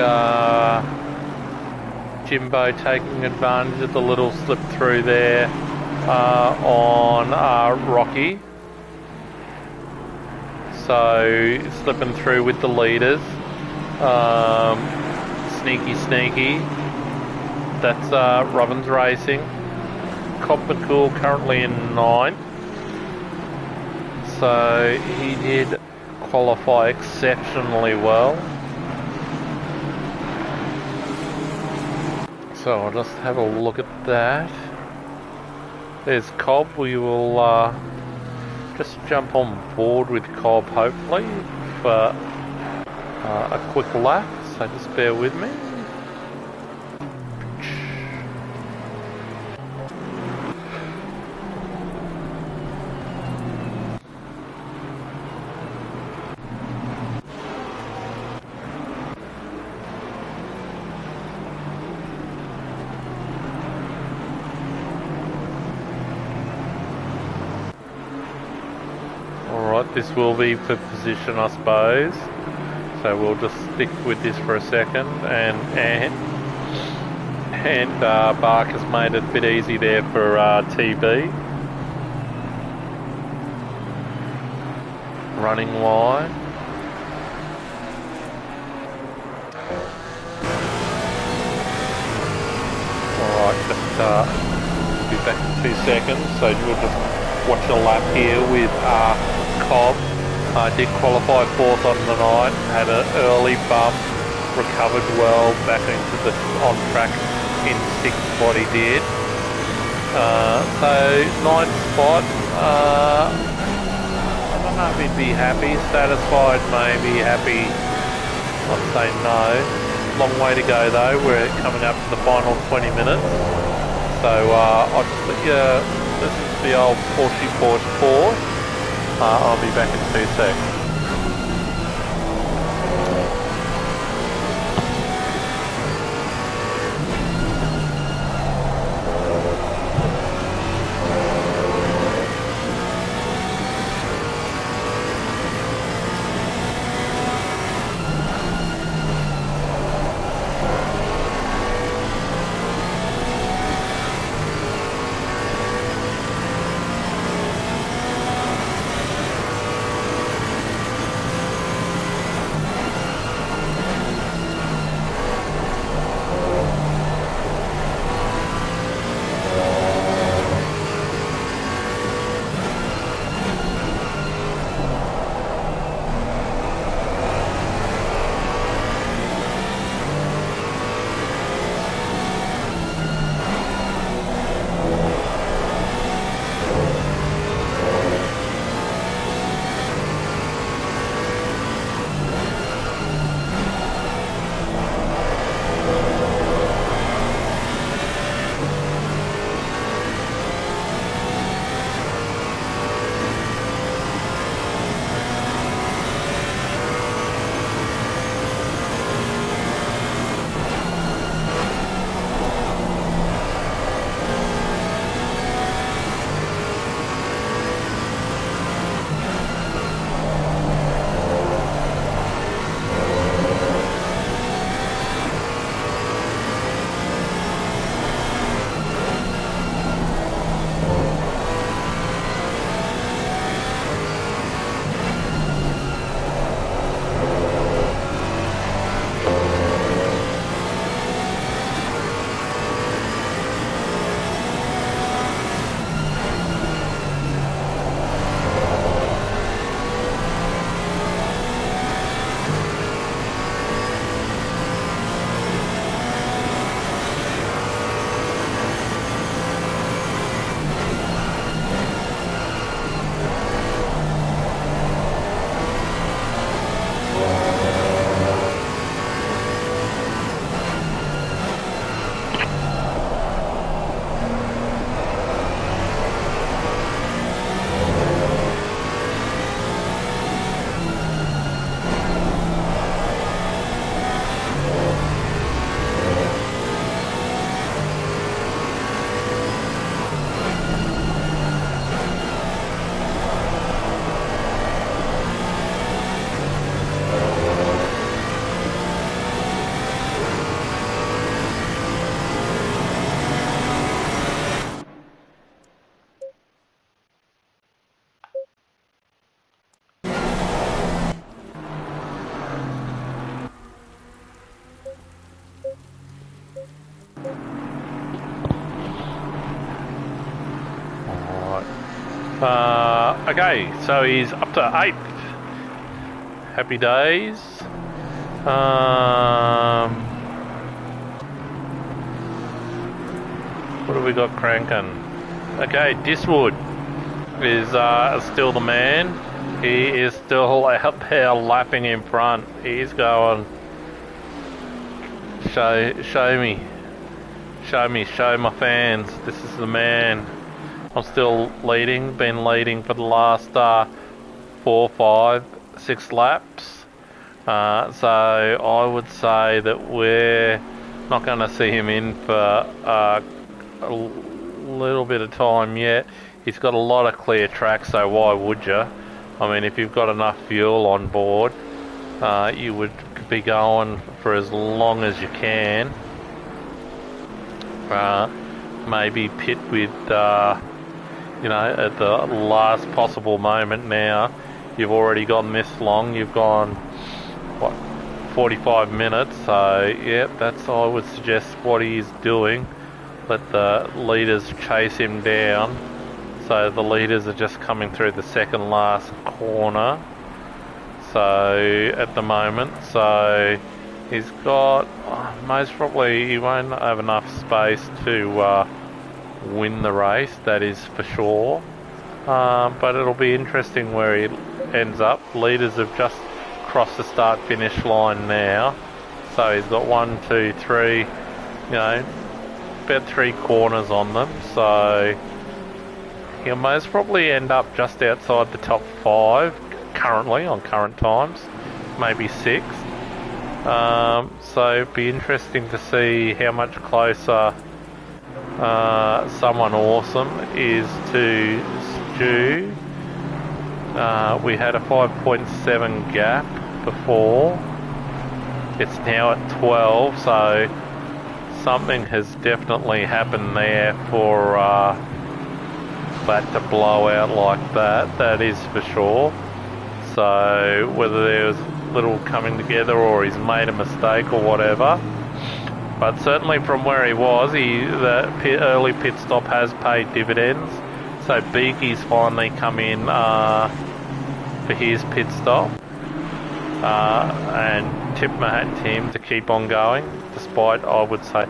Jimbo taking advantage of the little slip through there on Rocky. So slipping through with the leaders. Sneaky. That's Robbins Racing. Coppercool currently in 9th. So he did qualify exceptionally well. So I'll just have a look at that. There's Cobb. We will just jump on board with Cobb hopefully for a quick lap. So just bear with me. This will be for position, I suppose. So we'll just stick with this for a second. And Bark has made it a bit easy there for TB. Running wide. Alright, just be back in 2 seconds. So we'll just watch a lap here with Cobb. Did qualify 4th on the night, had an early bump, recovered well back into the on track in 6th, what he did. So 9th spot, I don't know if he'd be happy, satisfied maybe, happy, I'd say no. Long way to go though, we're coming up to the final 20 minutes. So I'll just let you listen to the old Porsche. I'll be back in 2 seconds. Okay, so he's up to 8th. Happy days. What have we got cranking? Okay, Diswood is still the man. He is still out there lapping in front. He's going, show me, show my fans. This is the man. I'm still leading. Been leading for the last 4, 5, 6 laps. So I would say that we're not going to see him in for a little bit of time yet. He's got a lot of clear tracks, so why would you? I mean, if you've got enough fuel on board, you would be going for as long as you can. Maybe pit with, you know, at the last possible moment now. You've already gone this long. You've gone, what, 45 minutes. So, yeah, that's, I would suggest, what he's doing. Let the leaders chase him down. So the leaders are just coming through the second last corner. So at the moment, so he's got most probably he won't have enough space to win the race. That is for sure. But it'll be interesting where he ends up. Leaders have just crossed the start-finish line now. So he's got 1, 2, 3. You know, about 3 corners on them. So he'll most probably end up just outside the top 5 currently on current times, maybe 6th. So it'd be interesting to see how much closer someone awesome is to Stu. We had a 5.7 gap before. It's now at 12, so something has definitely happened there for that to blow out like that. That is for sure. So whether there's little coming together or he's made a mistake or whatever, but certainly from where he was, the early pit stop has paid dividends. So Beaky's finally come in for his pit stop, and tip my hat to him to keep on going, despite, I would say,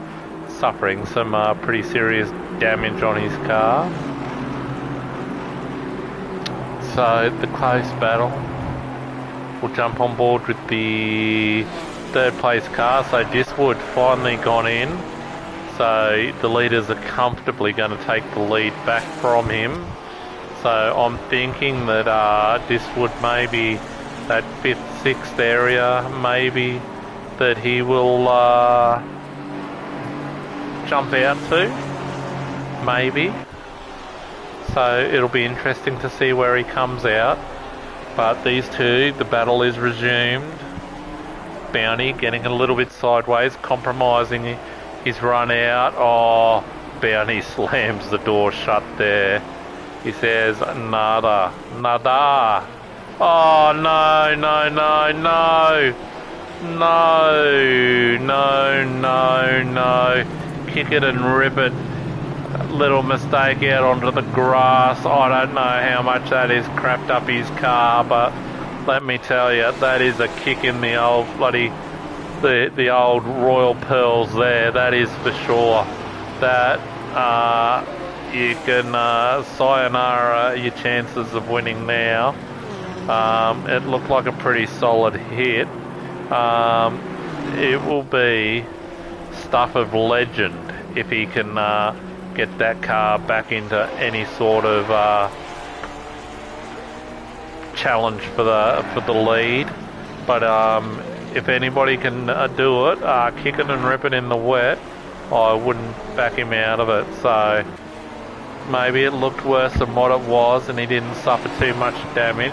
suffering some pretty serious damage on his car. So the close battle. We'll jump on board with the 3rd place car. So Diswood finally gone in. So the leaders are comfortably going to take the lead back from him. So I'm thinking that Diswood maybe that 5th, 6th area, maybe that he will jump out to. Maybe. So it'll be interesting to see where he comes out. But these two, the battle is resumed. Bounty getting a little bit sideways, compromising his run out. Oh, Bounty slams the door shut there. He says, nada, nada. Oh, no, no, no, no. No, no, no, no. Kick it and rip it. Little mistake out onto the grass. I don't know how much that is crapped up his car, but let me tell you, that is a kick in the old bloody, the old Royal Pearls there. That is for sure. That you can sayonara your chances of winning now. It looked like a pretty solid hit. It will be stuff of legend if he can get that car back into any sort of challenge for the lead. But if anybody can do it, kick it and rip it in the wet, I wouldn't back him out of it. So maybe it looked worse than what it was and he didn't suffer too much damage.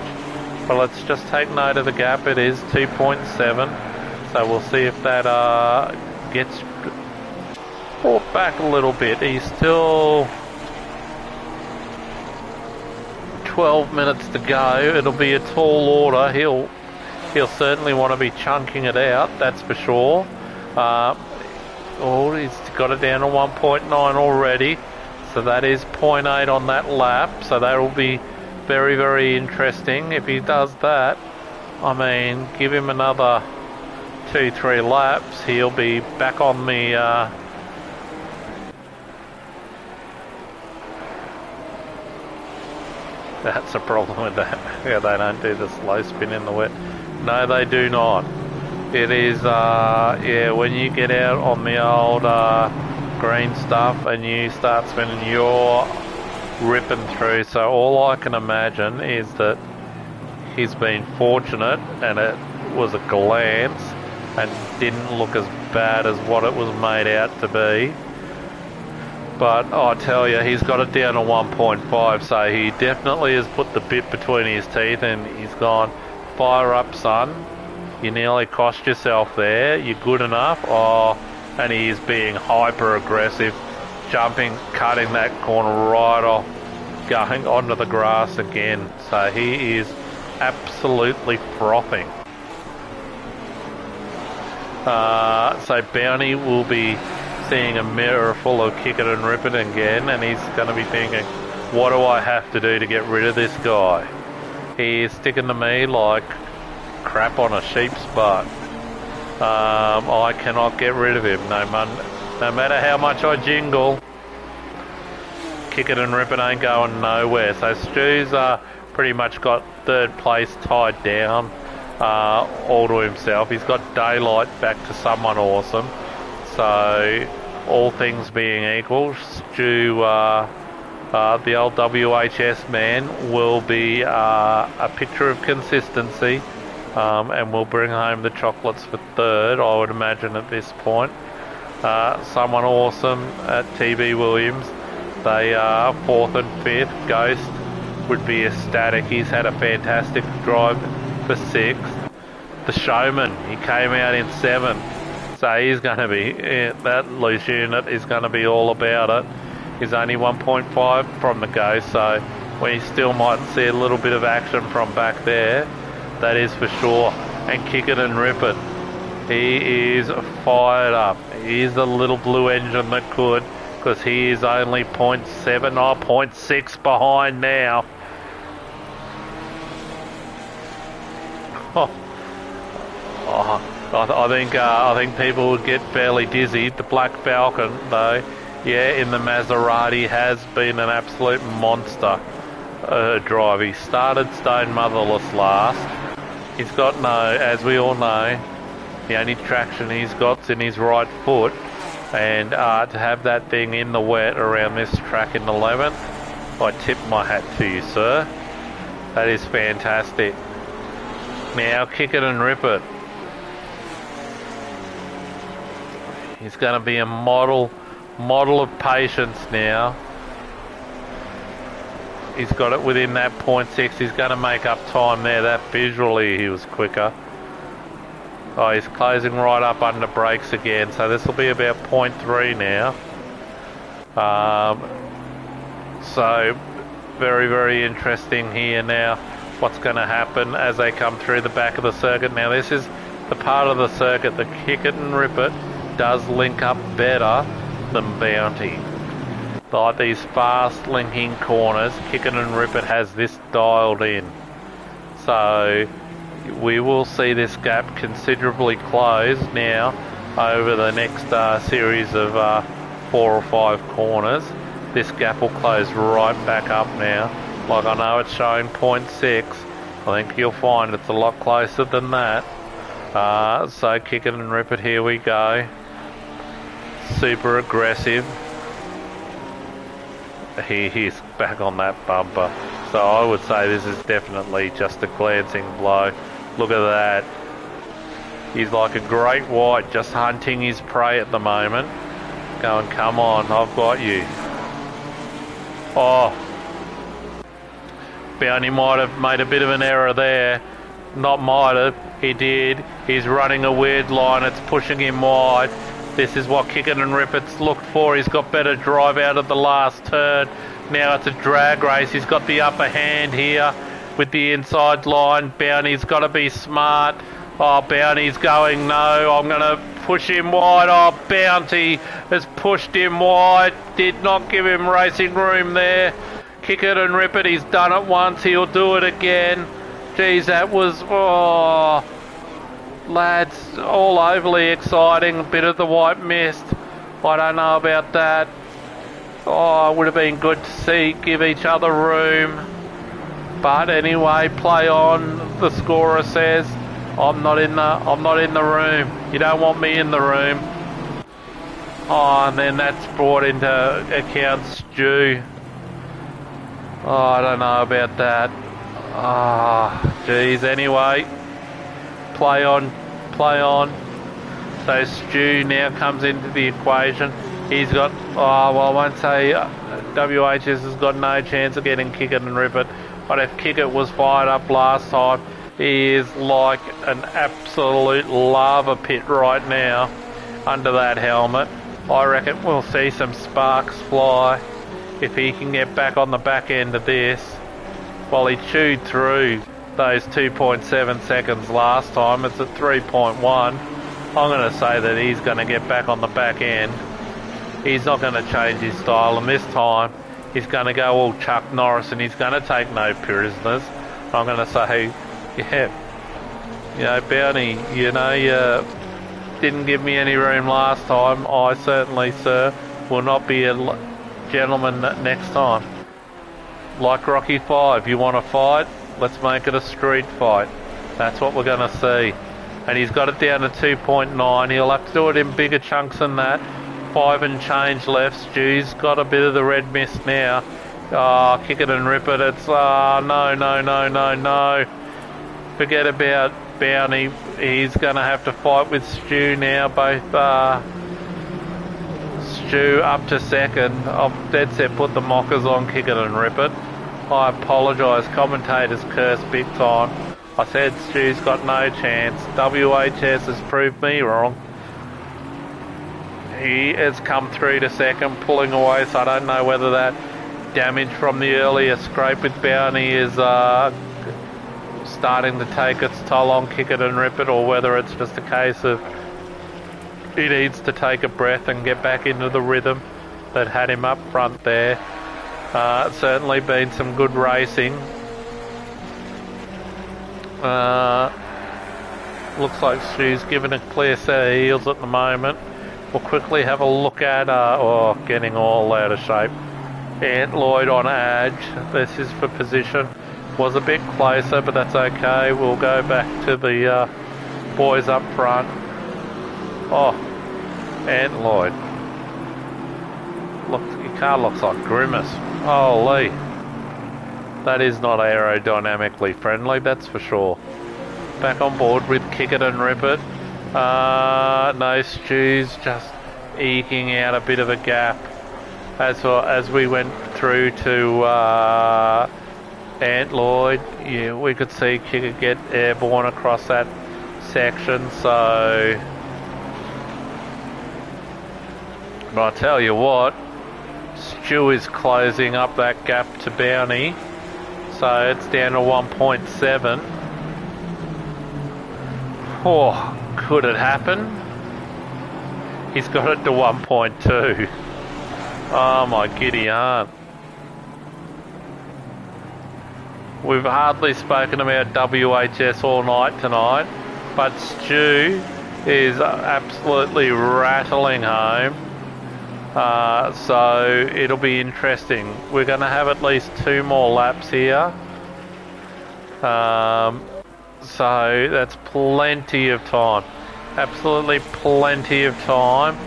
But let's just take note of the gap. It is 2.7. So we'll see if that gets brought back a little bit. He's still 12 minutes to go. It'll be a tall order. He'll certainly want to be chunking it out, that's for sure. Oh, he's got it down to 1.9 already. So that is 0.8 on that lap, so that will be very, very interesting. If he does that, I mean, give him another 2-3 laps, he'll be back on the that's a problem with that. Yeah, they don't do the slow spin in the wet. No, they do not. It is, yeah, when you get out on the old green stuff and you start spinning, you're ripping through. So all I can imagine is that he's been fortunate and it was a glance and didn't look as bad as what it was made out to be. But I tell you, he's got it down to 1.5, so he definitely has put the bit between his teeth and he's gone, fire up, son. You nearly cost yourself there. You're good enough. Oh, and he is being hyper aggressive, jumping, cutting that corner right off, going onto the grass again. So he is absolutely frothing. So Bounty will be seeing a mirror full of Kick It and Rip It again, and he's going to be thinking, what do I have to do to get rid of this guy? He is sticking to me like crap on a sheep's butt. I cannot get rid of him, no matter how much I jingle. Kick It and Rip It ain't going nowhere. So Stu's pretty much got third place tied down all to himself. He's got daylight back to someone awesome. So all things being equal, Stu, the old WHS man, will be a picture of consistency. And we'll bring home the chocolates for third, I would imagine, at this point. Someone awesome at TB Williams. They are fourth and fifth. Ghost would be ecstatic. He's had a fantastic drive for sixth. The Showman, he came out in seventh. So he's going to be, that loose unit is going to be all about it. He's only 1.5 from the Ghost, so we still might see a little bit of action from back there. That is for sure. And Kick It and Rip It. He is fired up. He is the little blue engine that could, because he is only 0.7 or 0.6 behind now. I think people would get fairly dizzy. The Black Falcon, though, yeah, in the Maserati has been an absolute monster drive. He started stone motherless last. He's got as we all know, the only traction he's got's in his right foot, and to have that thing in the wet around this track in 11th, I tip my hat to you, sir. That is fantastic. Now Kick It and Rip It. He's going to be a model of patience now. He's got it within that 0.6. He's going to make up time there. That visually he was quicker. Oh, he's closing right up under brakes again. So this will be about 0.3 now. So very, very interesting here now. What's going to happen as they come through the back of the circuit. Now this is the part of the circuit that Kick It and Rip It does link up better than Bounty. Like these fast linking corners, Kick It and Rip It has this dialed in. So we will see this gap considerably close now over the next series of 4 or 5 corners. This gap will close right back up now. Like I know it's showing 0.6. I think you'll find it's a lot closer than that. So Kick It and Rip It, here we go. Super aggressive. He's back on that bumper. So I would say this is definitely just a glancing blow. Look at that. He's like a great white, just hunting his prey at the moment. Going, come on, I've got you. Oh. Bounty might have made a bit of an error there. Not might have, he did. He's running a weird line, it's pushing him wide. This is what Kick It and Rip It's looked for. He's got better drive out of the last turn. Now it's a drag race. He's got the upper hand here with the inside line. Bounty's got to be smart. Oh, Bounty's going, no, I'm going to push him wide. Oh, Bounty has pushed him wide. Did not give him racing room there. Kick it and rip it. He's done it once. He'll do it again. Geez, that was... Oh, lads, all overly exciting. A bit of the white mist. I don't know about that. Oh, it would have been good to see, give each other room. But anyway, play on. The scorer says, I'm not in the room. You don't want me in the room. Oh, and then that's brought into account Stu. Oh, I don't know about that. Ah, geez. Anyway, play on. So Stu now comes into the equation. He's got, oh, well, I won't say WHS has got no chance of getting Kick It and Rip It. But if Kick It was fired up last time, he is like an absolute lava pit right now under that helmet. I reckon we'll see some sparks fly if he can get back on the back end of this. Well, he chewed through those 2.7 seconds last time. It's at 3.1. I'm going to say that he's going to get back on the back end. He's not going to change his style, and this time he's going to go all Chuck Norris and he's going to take no prisoners. I'm going to say, yeah, you know, Bounty, you know, you didn't give me any room last time. I certainly, sir, will not be a gentleman next time. Like Rocky 5, you want to fight? Let's make it a street fight. That's what we're going to see. And he's got it down to 2.9. He'll have to do it in bigger chunks than that. 5 and change left. Stu's got a bit of the red mist now. Oh, Kick It and Rip It. It's, no. Forget about Bounty. He's going to have to fight with Stu now. Both Stu up to second. I'm dead set put the mockers on Kick It and Rip It. I apologise. Commentators curse big time. I said Stu's got no chance. WHS has proved me wrong. He has come through to second, pulling away, so I don't know whether that damage from the earlier scrape with Bounty is starting to take its toll on Kick It and Rip It, or whether it's just a case of he needs to take a breath and get back into the rhythm that had him up front there. It's certainly been some good racing. Looks like Stu's given a clear set of heels at the moment. We'll quickly have a look at, getting all out of shape. Ant Lloyd on edge. This is for position. Was a bit closer, but that's okay. We'll go back to the boys up front. Oh, Ant Lloyd. Look, your car looks like Grimace. Holy. That is not aerodynamically friendly, that's for sure. Back on board with Kick It and Rip It. No, Stu's just eking out a bit of a gap as we went through to Ant Lloyd. Yeah, we could see Kick It get airborne across that section, so... But I tell you what, Stu is closing up that gap to Bounty, so it's down to 1.7. Oh, could it happen? He's got it to 1.2. Oh my giddy aunt. We've hardly spoken about WHS all night tonight, but Stu is absolutely rattling home. So it'll be interesting. We're going to have at least 2 more laps here. So that's plenty of time. Absolutely plenty of time.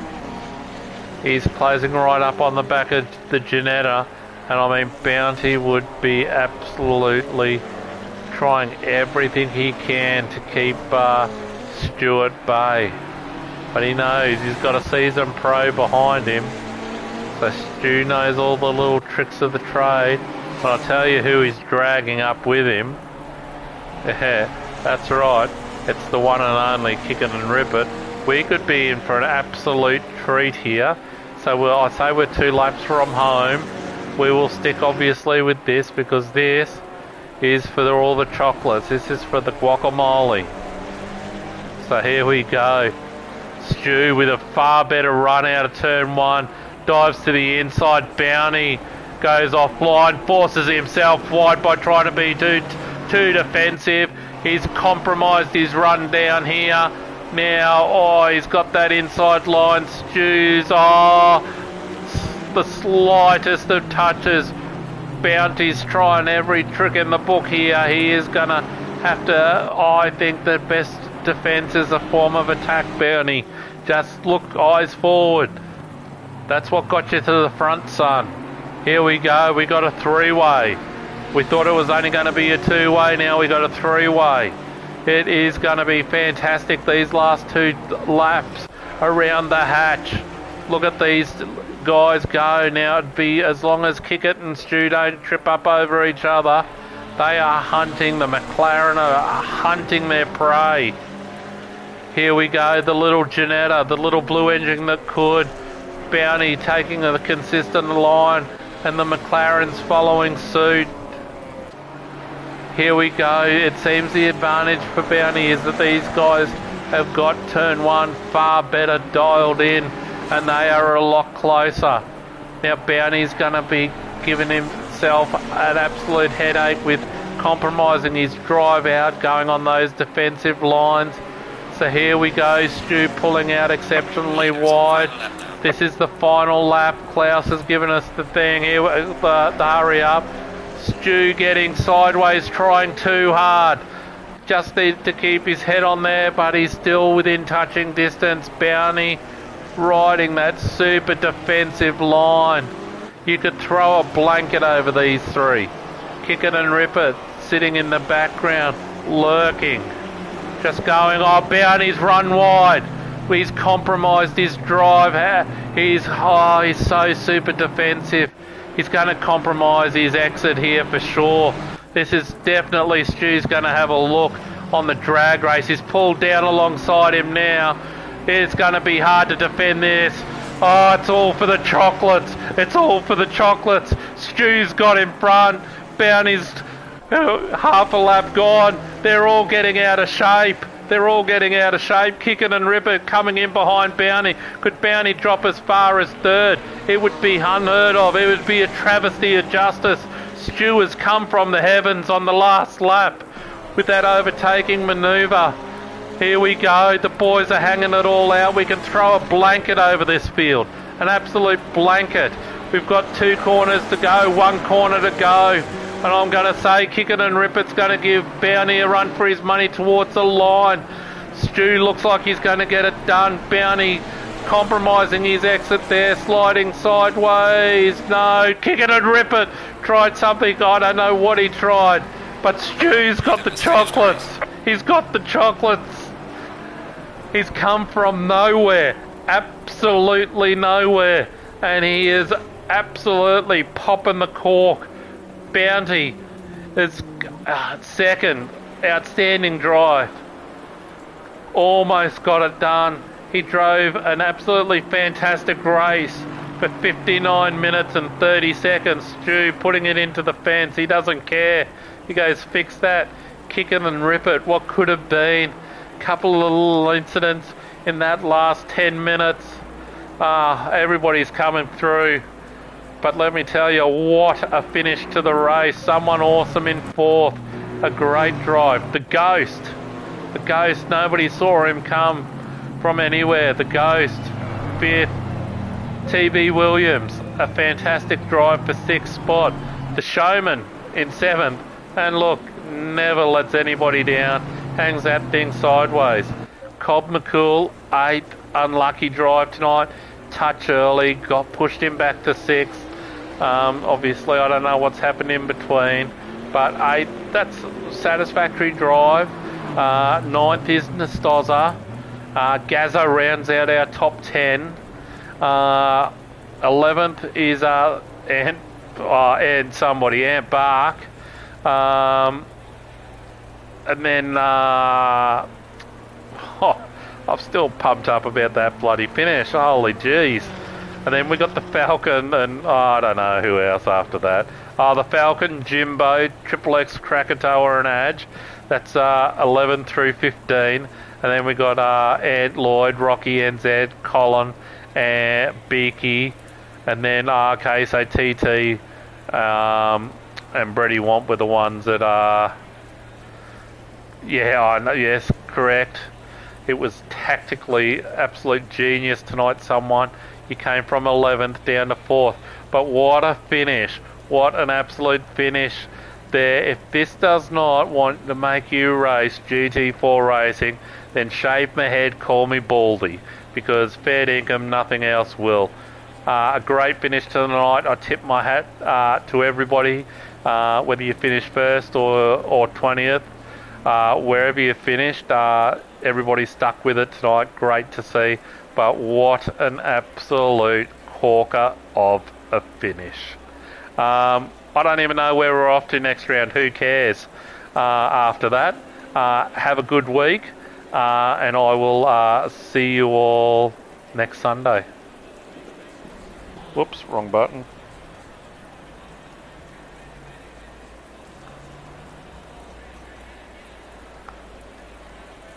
He's closing right up on the back of the Ginetta. And I mean, Bounty would be absolutely trying everything he can to keep Stuart bay. But he knows he's got a seasoned pro behind him. So Stu knows all the little tricks of the trade. But I'll tell you who he's dragging up with him. Yeah, that's right. It's the one and only Kick It and Rip It. We could be in for an absolute treat here. So I say we're 2 laps from home. We will stick obviously with this because this is for all the chocolates. This is for the guacamole. So here we go. Stu with a far better run out of turn 1. Dives to the inside. Bounty goes offline. Forces himself wide by trying to be too defensive. He's compromised his run down here. Now, he's got that inside line. Stu's, the slightest of touches. Bounty's trying every trick in the book here. He is going to have to, I think the best defence is a form of attack, Bounty. Just look, eyes forward. That's what got you to the front, son. Here we go, we got a 3-way. We thought it was only going to be a 2-way, now we got a 3-way. It is going to be fantastic, these last 2 laps around the hatch. Look at these guys go. Now it'd be, as long as Kickett and Stu don't trip up over each other, they are hunting, the McLaren are hunting their prey. Here we go, the little Janetta, the little blue engine that could. Bounty taking a consistent line, and the McLaren's following suit. Here we go. It seems the advantage for Bounty is that these guys have got turn 1 far better dialed in, and they are a lot closer. Now Bounty's going to be giving himself an absolute headache with compromising his drive out, going on those defensive lines. So here we go, Stu pulling out exceptionally wide. This is the final lap. Klaus has given us the thing here, the hurry up. Stu getting sideways, trying too hard. Just needs to keep his head on there, but he's still within touching distance. Bounty riding that super defensive line. You could throw a blanket over these 3. Kick it and rip it, sitting in the background, lurking. Just going, Bounty's run wide. He's compromised his drive. He's so super defensive. He's going to compromise his exit here for sure. This is definitely, Stu's going to have a look on the drag race. He's pulled down alongside him now. It's going to be hard to defend this. It's all for the chocolates. It's all for the chocolates. Stu's got in front. Bounty's half a lap gone. They're all getting out of shape. They're all getting out of shape. Kick it and rip it, coming in behind Bounty. Could Bounty drop as far as 3rd? It would be unheard of. It would be a travesty of justice. Stu has come from the heavens on the last lap with that overtaking manoeuvre. Here we go. The boys are hanging it all out. We can throw a blanket over this field. An absolute blanket. We've got 2 corners to go, 1 corner to go. And I'm going to say Kick It and Rip It's going to give Bounty a run for his money towards the line. Stu looks like he's going to get it done. Bounty compromising his exit there, sliding sideways. No, Kick It and Rip It. Tried something, I don't know what he tried. But Stu's got the chocolates. He's got the chocolates. He's come from nowhere. Absolutely nowhere. And he is absolutely popping the cork. Bounty is 2nd. Outstanding drive. Almost got it done. He drove an absolutely fantastic race for 59 minutes and 30 seconds. Stu putting it into the fence. He doesn't care. He goes, fix that. Kick it and rip it. What could have been. Couple of little incidents in that last 10 minutes. Everybody's coming through. But let me tell you, what a finish to the race. Someone awesome in 4th. A great drive. The Ghost. The Ghost, nobody saw him come from anywhere. The Ghost, 5th. TB Williams, a fantastic drive for 6th spot. The Showman in 7th. And look, never lets anybody down. Hangs that thing sideways. Cobb McCool, 8th. Unlucky drive tonight. Touch early, got pushed him back to 6th. Obviously, I don't know what's happened in between, but 8th, that's satisfactory drive. 9th is Nastoza. Gazza rounds out our top 10. 11th is Ant Bark. And then I'm still pumped up about that bloody finish. Holy jeez. And then we got the Falcon and I don't know who else after that. The Falcon, Jimbo, Triple X, Krakatoa and Adge. That's 11 through 15. And then we got Ed, Lloyd, Rocky, NZ, Colin, and Beaky, and then so TT and Brady Womp were the ones that I know, yes, correct. It was tactically absolute genius tonight, someone. You came from 11th down to 4th. But what a finish. What an absolute finish there. If this does not want to make you race GT4 racing, then shave my head, call me Baldy. Because fair dinkum, nothing else will. A great finish tonight. I tip my hat to everybody, whether you finish first or 20th. Wherever you finished, everybody stuck with it tonight. Great to see. But what an absolute corker of a finish. I don't even know where we're off to next round. Who cares after that? Have a good week, and I will see you all next Sunday. Whoops, wrong button.